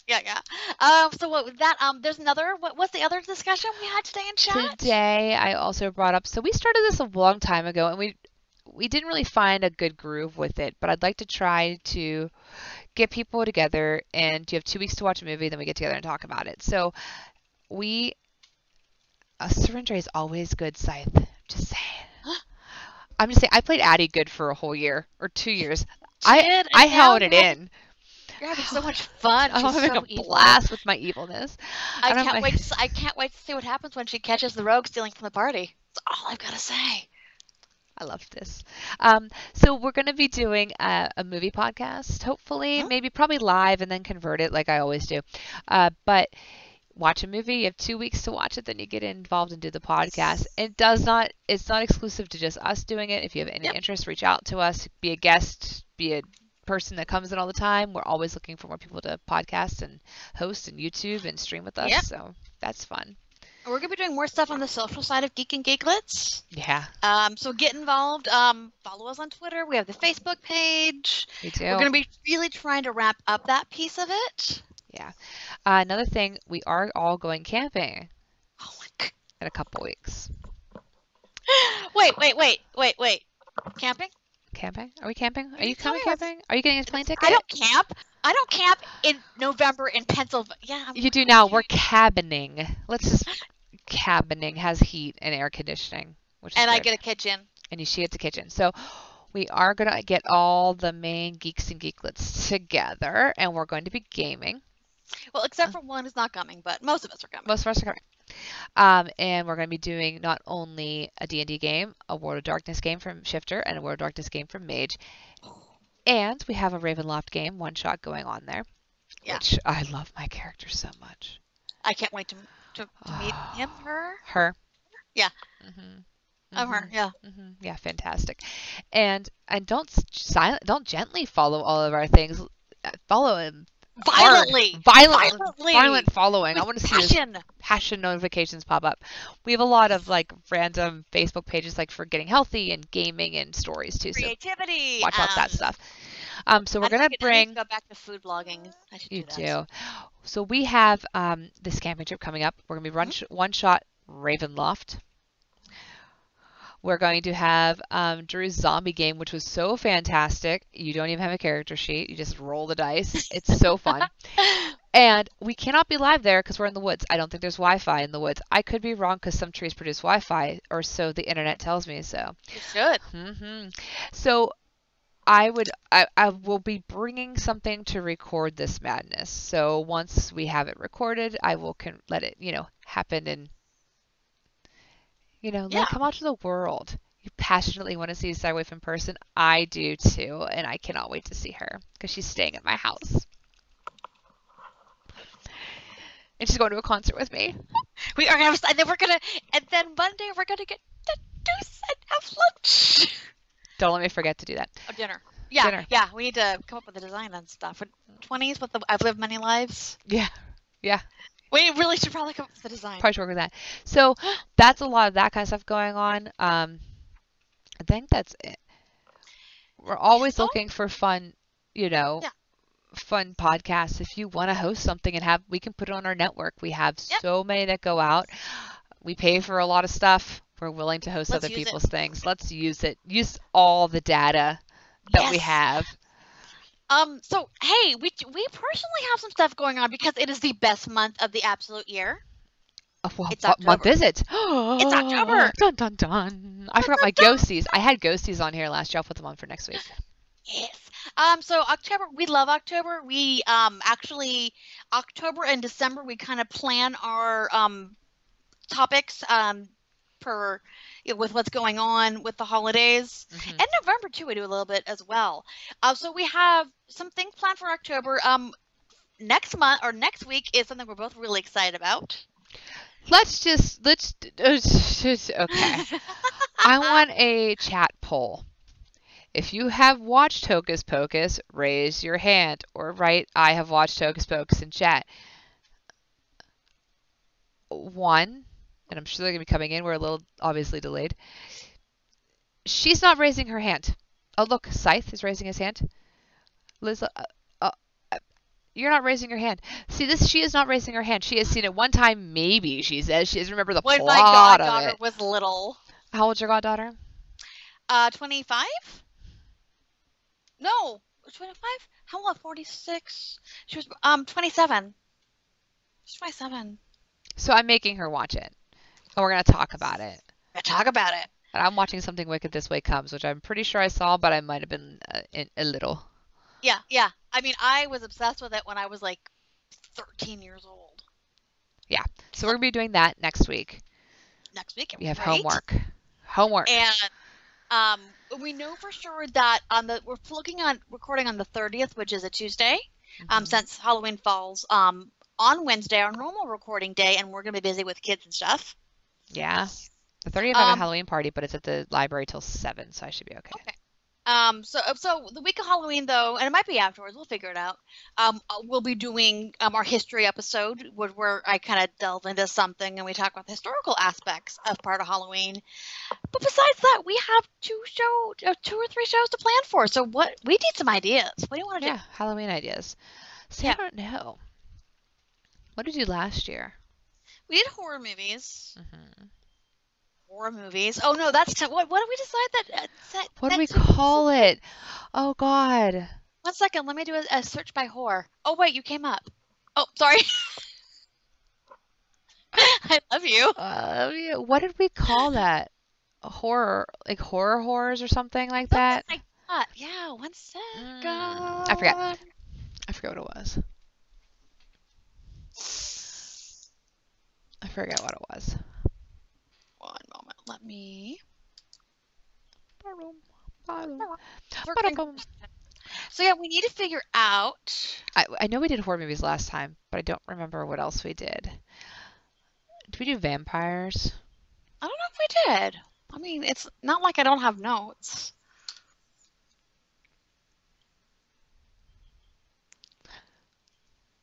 yeah, yeah, yeah. So what with that? There's another. What's the other discussion we had today in chat? Today, I also brought up. So we started this a long time ago, and we didn't really find a good groove with it. But I'd like to try to get people together, and you have 2 weeks to watch a movie, then we get together and talk about it. So we a surrender is always good, Scythe. Just saying. I'm just saying. I played Addie good for a whole year or 2 years. I Did I and now held it in. you're having so much fun. I'm She's having so a evil. blast with my evilness. And I'm like, I can't wait to see what happens when she catches the rogue stealing from the party. That's all I've got to say. I love this. So we're going to be doing a movie podcast, hopefully, Hmm? maybe probably live and then convert it like I always do. But watch a movie. You have 2 weeks to watch it, then you get involved and do the podcast. It's not exclusive to just us doing it. If you have any Yep. interest, reach out to us. Be a guest. Be a person that comes in all the time. We're always looking for more people to podcast and host and YouTube and stream with us. Yep. So that's fun. We're gonna be doing more stuff on the social side of Geek and Geeklets. Yeah, So get involved. Follow us on Twitter. We have the Facebook page. we We're do. gonna be really trying to wrap up that piece of it. Yeah. Another thing, we are all going camping Oh my god. in a couple weeks. Wait. Camping? Camping? Are we camping? Are You you tell coming me what's camping? Are you getting a plane I ticket? don't camp. I don't camp in November in Pennsylvania. Yeah, You do now. We're cabining. Let's just cabining has heat and air conditioning, which is and I good. get a kitchen. And she gets a kitchen. So we are gonna get all the main geeks and geeklets together, and we're going to be gaming. Well, except for one is not coming, but most of us are coming. Most of us are coming. And we're going to be doing not only a D&D game, a World of Darkness game from Shifter, and a World of Darkness game from Mage. And we have a Ravenloft game, one shot going on there, Yeah. which I love my character so much. I can't wait to meet him, her. Her. Yeah. Mm-hmm. Her. Yeah. Mm-hmm. Yeah, fantastic. And don't gently follow all of our things. Follow him Violently. violent following. I With want to see this passion notifications pop up. We have a lot of like random Facebook pages like for getting healthy and gaming and stories too. So Creativity. watch out that stuff. So we're I gonna need bring. to go back to food blogging. I should You do that. do. So we have this camping trip coming up. We're gonna be one shot Ravenloft. We're going to have Drew's zombie game, which was so fantastic. You don't even have a character sheet. You just roll the dice. It's so fun. And we cannot be live there because we're in the woods. I don't think there's Wi-Fi in the woods. I could be wrong because some trees produce Wi-Fi, or so the internet tells me. So, You should. so I will be bringing something to record this madness. So once we have it recorded, I will let it happen and let it come out to the world. You passionately want to see Cywife in person. I do too, and I cannot wait to see her because she's staying at my house. And she's going to a concert with me. We are gonna, and then Monday we're gonna get to do and have lunch. Don't let me forget to do that. Oh, dinner. Yeah, Dinner. yeah. We need to come up with a design and stuff. 20s with the I've lived many lives. Yeah. We really should probably come up with a design. Probably should work with that. So that's a lot of that kind of stuff going on. I think that's it. We're always looking for fun, fun podcasts. If you want to host something and we can put it on our network. We have so many that go out. We pay for a lot of stuff. We're willing to host other people's things. Let's use it. Use all the data that we have. So hey, we personally have some stuff going on because it is the best month of the absolute year. Well, It's what October. month is it? It's October. Dun dun dun. I forgot my ghosties. I had ghosties on here last year. I'll put them on for next week. Yes. So October, we love October. We actually October and December we kind of plan our topics per with what's going on with the holidays. And November too, we do a little bit as well. So we have some things planned for October. Next month or next week is something we're both really excited about. let's okay. I want a chat poll. If you have watched Hocus Pocus, raise your hand or write I have watched Hocus Pocus in chat. One, and I'm sure they're going to be coming in. We're a little obviously delayed. She's not raising her hand. Oh, look, Scythe is raising his hand. Liz, uh, you're not raising your hand. See, this, she is not raising her hand. She has seen it one time, maybe, she says. She doesn't remember the When my plot of goddaughter it. was little. How old's your goddaughter? 25? No, 25? How old? 46? She was 27. She's 27. So I'm making her watch it. And we're going to talk about it. Talk about it. And I'm watching Something Wicked This Way Comes, which I'm pretty sure I saw, but I might have been a little. Yeah, yeah. I mean, I was obsessed with it when I was like 13 years old. Yeah. So we're going to be doing that next week. Next week. We have right? Homework. And we know for sure that we're recording on the 30th, which is a Tuesday, since Halloween falls on Wednesday, our normal recording day, and we're going to be busy with kids and stuff. Yeah. The 30th I have a Halloween party, but it's at the library till 7, so I should be okay. Okay. So the week of Halloween, though, and it might be afterwards, we'll figure it out. We'll be doing our history episode where I kind of delve into something and we talk about the historical aspects of part of Halloween. But besides that, we have 2 or 3 shows to plan for. So we need some ideas. What do you want to do? Yeah, Halloween ideas. See, I don't know. What did you do last year? We did horror movies. Horror movies. Oh no, that's what did we decide that? What do we call it? Oh God. 1 second, let me do a search by horror. Oh wait, you came up. Oh, sorry. I love you. What did we call that? Horror, like horrors or something like that? Like that. Yeah, 1 second. I forget what it was. I forget what it was. 1 moment. Let me. So yeah, we need to figure out. I know we did horror movies last time, but I don't remember what else we did. Did we do vampires? I don't know if we did. I mean, it's not like I don't have notes.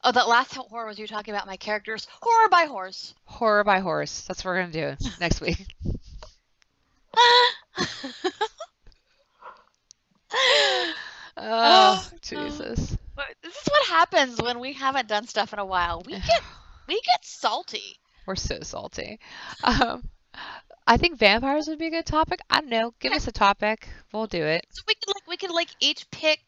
Oh, that last horror was you talking about my characters. Horror by horse. Horror by horse. That's what we're going to do next week. Oh, Jesus. This is what happens when we haven't done stuff in a while. We get salty. We're so salty. I think vampires would be a good topic. I don't know. Give us a topic. We'll do it. So we could each pick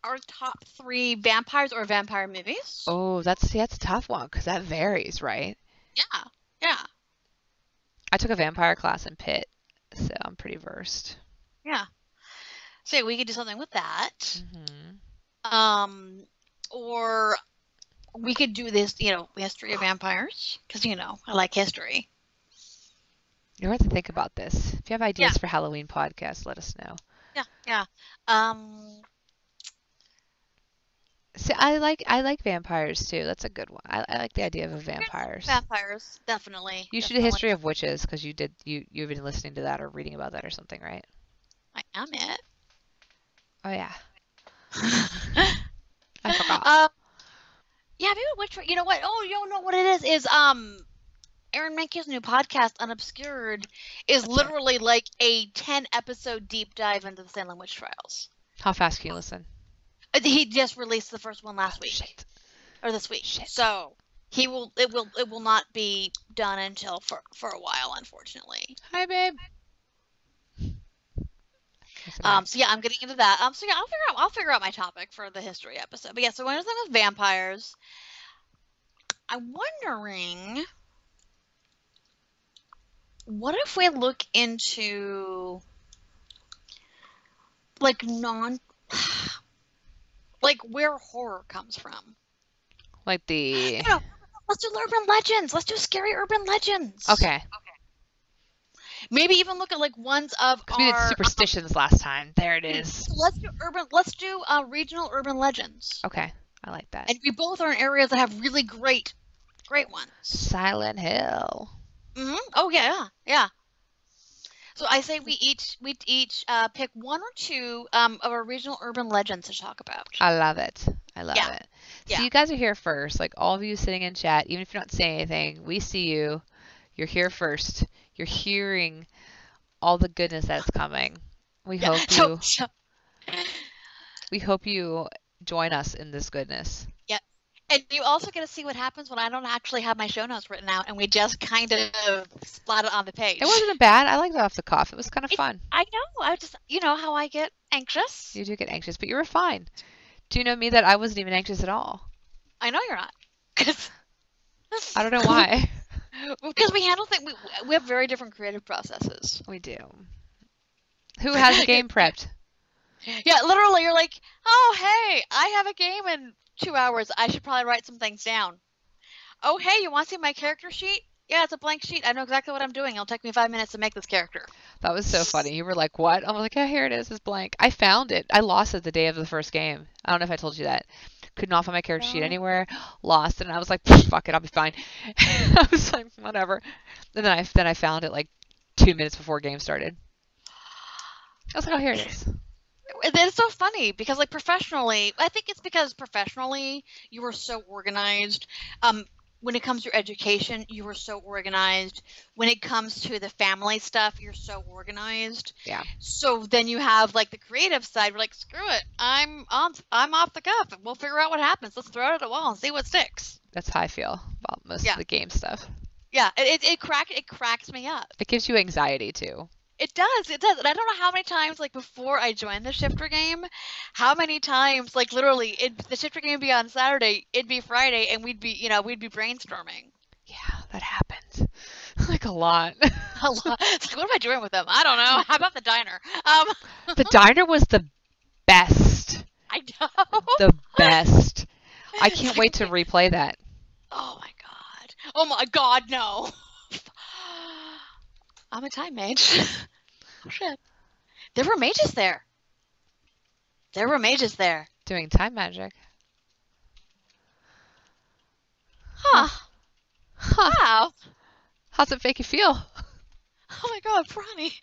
our top 3 vampires or vampire movies. Oh, that's a tough one because that varies, right? Yeah. I took a vampire class in Pitt, so I'm pretty versed. Yeah. So yeah, we could do something with that. Or we could do this, history of vampires, because I like history. You have to think about this. If you have ideas for Halloween podcasts, let us know. Yeah. See, I like vampires too. That's a good one. I like the idea of vampires. Vampires, definitely. You should do history of witches because you've been listening to that or reading about that or something, right? I am it. Oh yeah. I forgot. Yeah, maybe which one? You know what? Oh, you know what it is Aaron Mankey's new podcast, Unobscured, is literally like a 10-episode deep dive into the Salem witch trials. How fast can you listen? He just released the first one last week. Shit. Or this week. Shit. So it will not be done until for a while, unfortunately. Hi, babe. So yeah, I'm getting into that. So yeah, I'll figure out my topic for the history episode. But yeah, so one of them is vampires. I'm wondering, what if we look into where horror comes from? Like the. Let's do urban legends. Let's do scary urban legends. Okay. Maybe even look at ones of our. We did superstitions last time. There it is. Let's do regional urban legends. Okay, I like that. And we both are in areas that have really great Great ones. Silent Hill. Oh yeah, yeah. So I say we each pick one or two of our regional urban legends to talk about. I love it. I love Yeah, it. So yeah, you guys are here first. Like all of you sitting in chat, even if you're not saying anything, we see you. You're here first. You're hearing all the goodness that's coming. We yeah. hope So you so we hope you join us in this goodness. yeah. And you also get to see what happens when I don't actually have my show notes written out and we just kind of splat it on the It page. wasn't bad. I liked it off the cuff. It was kind of fun. I know. I just, you know how I get anxious. You do get anxious, but you were fine. Do you know me that I wasn't even anxious at all? I know you're not, because I don't know why. because we handle things. We have very different creative processes. We do. Who has a game prepped? Yeah, literally, you're like, oh hey, I have a game in 2 hours. I should probably write some things down. Oh hey, you want to see my character sheet? Yeah, it's a blank sheet. I know exactly what I'm doing. It'll take me 5 minutes to make this character. That was so funny. You were like, what? I was like, oh, here it is. It's blank. I found it. I lost it the day of the first game. I don't know if I told you that. Could not find my character sheet No. anywhere. Lost it. And I was like, fuck it. I'll be fine. I was like, whatever. And then I found it like 2 minutes before game started. I was like, oh, here it is. It's so funny because, like, professionally, I think it's because professionally you were so organized. When it comes to your education, you were so organized. When it comes to the family stuff, you're so organized. Yeah. So then you have like the creative side. We're like, screw it, I'm off the cuff. We'll figure out what happens. Let's throw it at a wall and see what sticks. That's how I feel about most of the game stuff. Yeah, it cracks me up. It gives you anxiety too. It does. And I don't know how many times, like, before I joined the shifter game, how many times, like, literally, the shifter game would be on Saturday, it'd be Friday, and we'd be brainstorming. Yeah, that happens. Like a lot. A lot. It's like, what am I doing with them? I don't know. How about the diner? The diner was the best. I know. The best. I can't wait to replay that. Oh my god. Oh my god, no. I'm a time mage. Oh shit. There were mages there. There were mages there. Doing time magic. Huh. Huh. Wow. How's it make you feel? Oh my god, Bronny.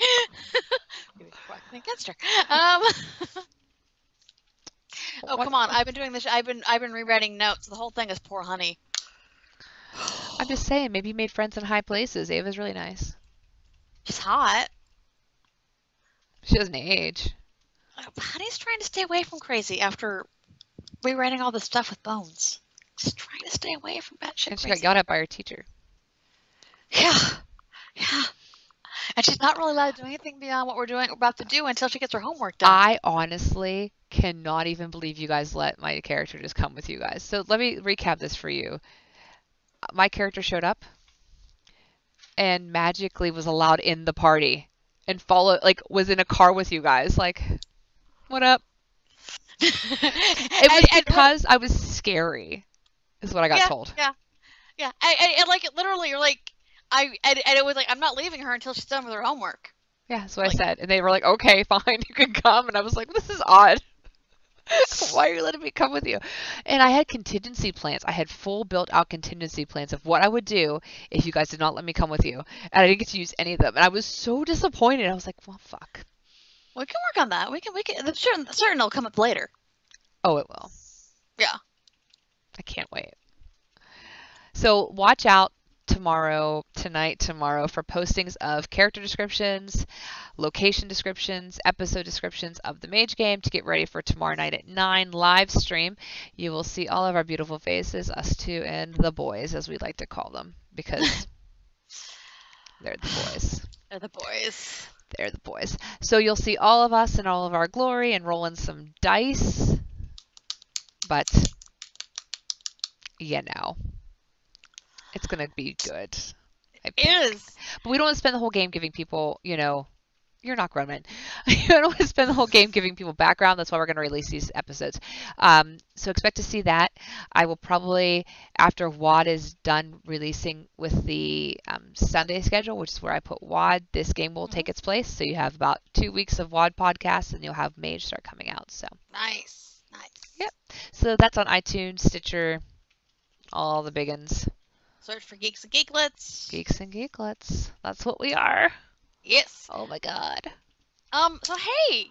Maybe quacking against her. Oh, come on. I've been doing this. I've been rewriting notes. The whole thing is poor honey. I'm just saying, maybe you made friends in high places. Ava's really nice. She's hot. She doesn't age. Honey's trying to stay away from crazy after rewriting all this stuff with Bones. She's trying to stay away from batshit And she crazy. got yelled at by her teacher. Yeah. Yeah. And she's not really allowed to do anything beyond what we're about to do until she gets her homework done. I honestly cannot even believe you guys let my character just come with you guys. So let me recap this for you. My character showed up and magically was allowed in the party and was in a car with you guys. Like, what up? It was because I was scary, is what I got told. Yeah. Yeah. And like, literally, you're like, and it was like, I'm not leaving her until she's done with her homework. Yeah, that's what I said. And they were like, okay, fine, you can come. And I was like, this is odd. Why are you letting me come with you? And I had contingency plans. I had full built out contingency plans of what I would do if you guys did not let me come with you. And I didn't get to use any of them. And I was so disappointed. I was like, well, fuck. We can work on that. We can, certain it'll come up later. Oh, it will. Yeah. I can't wait. So watch out tomorrow for postings of character descriptions, location descriptions, episode descriptions of the mage game to get ready for tomorrow night at 9 live stream. You will see all of our beautiful faces, us two and the boys, as we like to call them, because they're the boys. They're the boys. They're the boys. So you'll see all of us in all of our glory and rolling some dice. But, you know, it's going to be good. It is. But we don't want to spend the whole game giving people, you know, you're not Grumman. You don't want to spend the whole game giving people background. That's why we're going to release these episodes. So expect to see that. I will probably, after WAD is done releasing with the Sunday schedule, which is where I put WAD, this game will take its place. So you have about 2 weeks of WAD podcasts and you'll have Mage start coming out. So Nice. Nice. Yep. So that's on iTunes, Stitcher, all the big ones. Search for Geeks and Geeklets. Geeks and geeklets. That's what we are. Yes. Oh my god. So hey,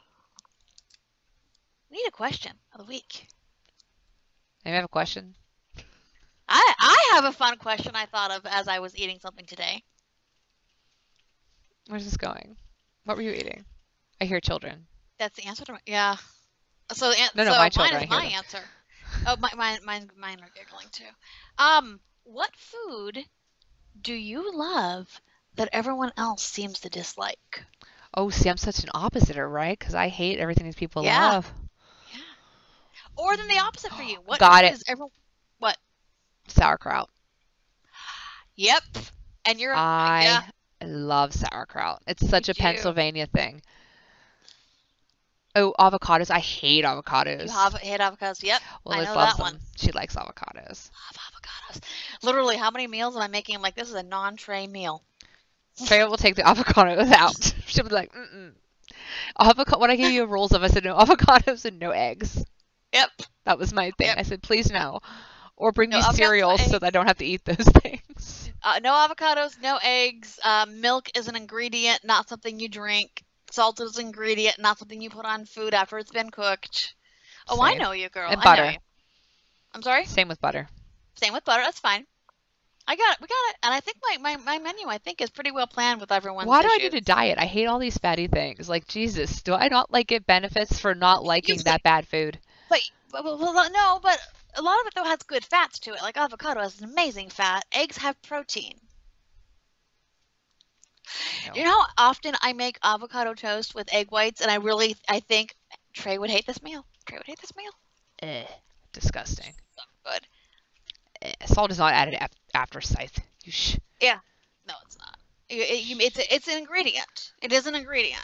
we need a question of the week. Maybe I have a question. I have a fun question I thought of as I was eating something today. Where's this going? What were you eating? I hear children. That's the answer to yeah. So No, so my mine children. I is hear my them. answer. Oh, mine are giggling too. What food do you love that everyone else seems to dislike? Oh, see, I'm such an oppositor, right? Because I hate everything these people Yeah, love. yeah. Or then the opposite for you. What Got food it. is everyone? What? Sauerkraut. Yep. And you're yeah, I love sauerkraut. It's you such a do. Pennsylvania thing. Oh, avocados. I hate You avocados. have hate avocados. Yep, Well, I Liz know loves that one. them. She likes avocados. Love avocados. Literally, how many meals am I making? I'm like, this is a non-tray meal. Trey will take the avocados out. She'll be like, mm-mm. When I gave you rules of, I said no avocados and no eggs. Yep. That was my thing. Yep. I said, please no. Or bring No me avocados, no cereal so eggs. that I don't have to eat those things. No avocados, no eggs. Milk is an ingredient, not something you drink. Salt is an ingredient, not something you put on food after it's been cooked. Oh, I Same. know you, girl. And I know butter. you. I'm sorry? Same with butter. Same with butter. That's fine. I got it. We got it. And I think my menu, I think, is pretty well planned with everyone's Why do I need issues. to diet? I hate all these fatty things. Like, Jesus, do I not like get benefits for not liking Usually, that bad food? no, but a lot of it, though, has good fats to it. Like avocado has an amazing fat. Eggs have protein. No. You know how often I make avocado toast with egg whites, and I think Trey would hate this meal. Trey would hate this meal. Disgusting. So good. Salt is not added after scythe. Yeah. No, it's not. It's an ingredient. It is an ingredient.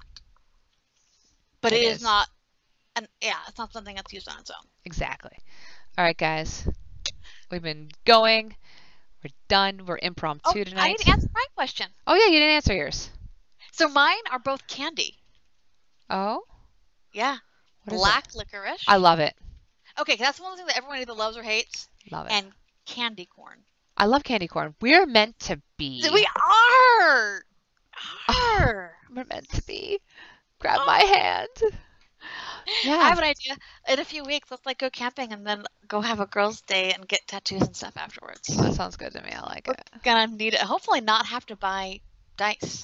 But it is not it's not something that's used on its own. Exactly. All right, guys. We've been going. We're done. We're impromptu tonight. I didn't answer my question. Oh, yeah, you didn't answer yours. So mine are both candy. Oh? Yeah. What is Black it? licorice. I love it. Okay, that's one of the things that everyone either loves or hates. Love it. And candy corn. I love candy corn. We're meant to be. We are! We're meant to be. Grab my hand. Yeah. I have an idea. In a few weeks, let's go camping and then go have a girls' day and get tattoos and stuff afterwards. That sounds good to me. I like it. We're gonna need it. Hopefully, not have to buy dice.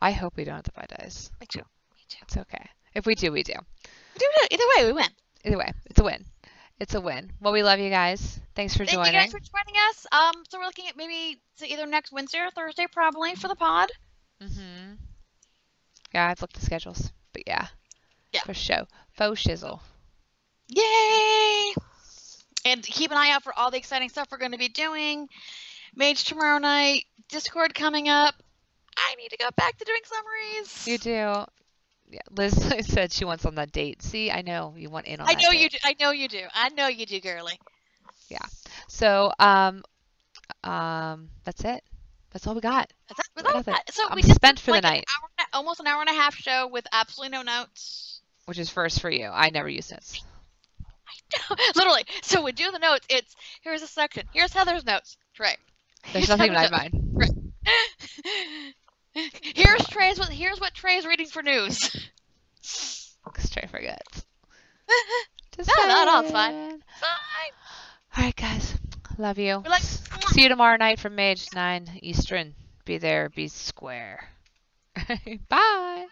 I hope we don't have to buy dice. Me too. Me too. It's okay. If we do, we do. Either way, we win. Either way, it's a win. It's a win. Well, we love you guys. Thanks for joining. Thank you guys for joining us. So we're looking at maybe either next Wednesday or Thursday, probably for the pod. Mhm. Yeah, I've looked at the schedules, but yeah. Yeah. For show. Faux shizzle. Yay! And keep an eye out for all the exciting stuff we're going to be doing. Mage tomorrow night. Discord coming up. I need to go back to doing summaries. You do. Yeah, Liz said she wants on that date. See, I know you want in on that I know date. you do. I know you do. I know you do, girly. Yeah. So, that's it. That's all we got. That's it. So I'm we just spent did for the night. almost an hour and a half show with absolutely no notes. Which is first for you. I never use notes. Literally. So we do the notes. It's here's a section. Here's Heather's notes. Trey. There's nothing in mine. Here's what Trey's reading for news. Because Trey forgets. No, it's fine. Fine. All right, guys. Love you. We're See you tomorrow night from Mage 9 Eastern. Be there. Be square. Bye.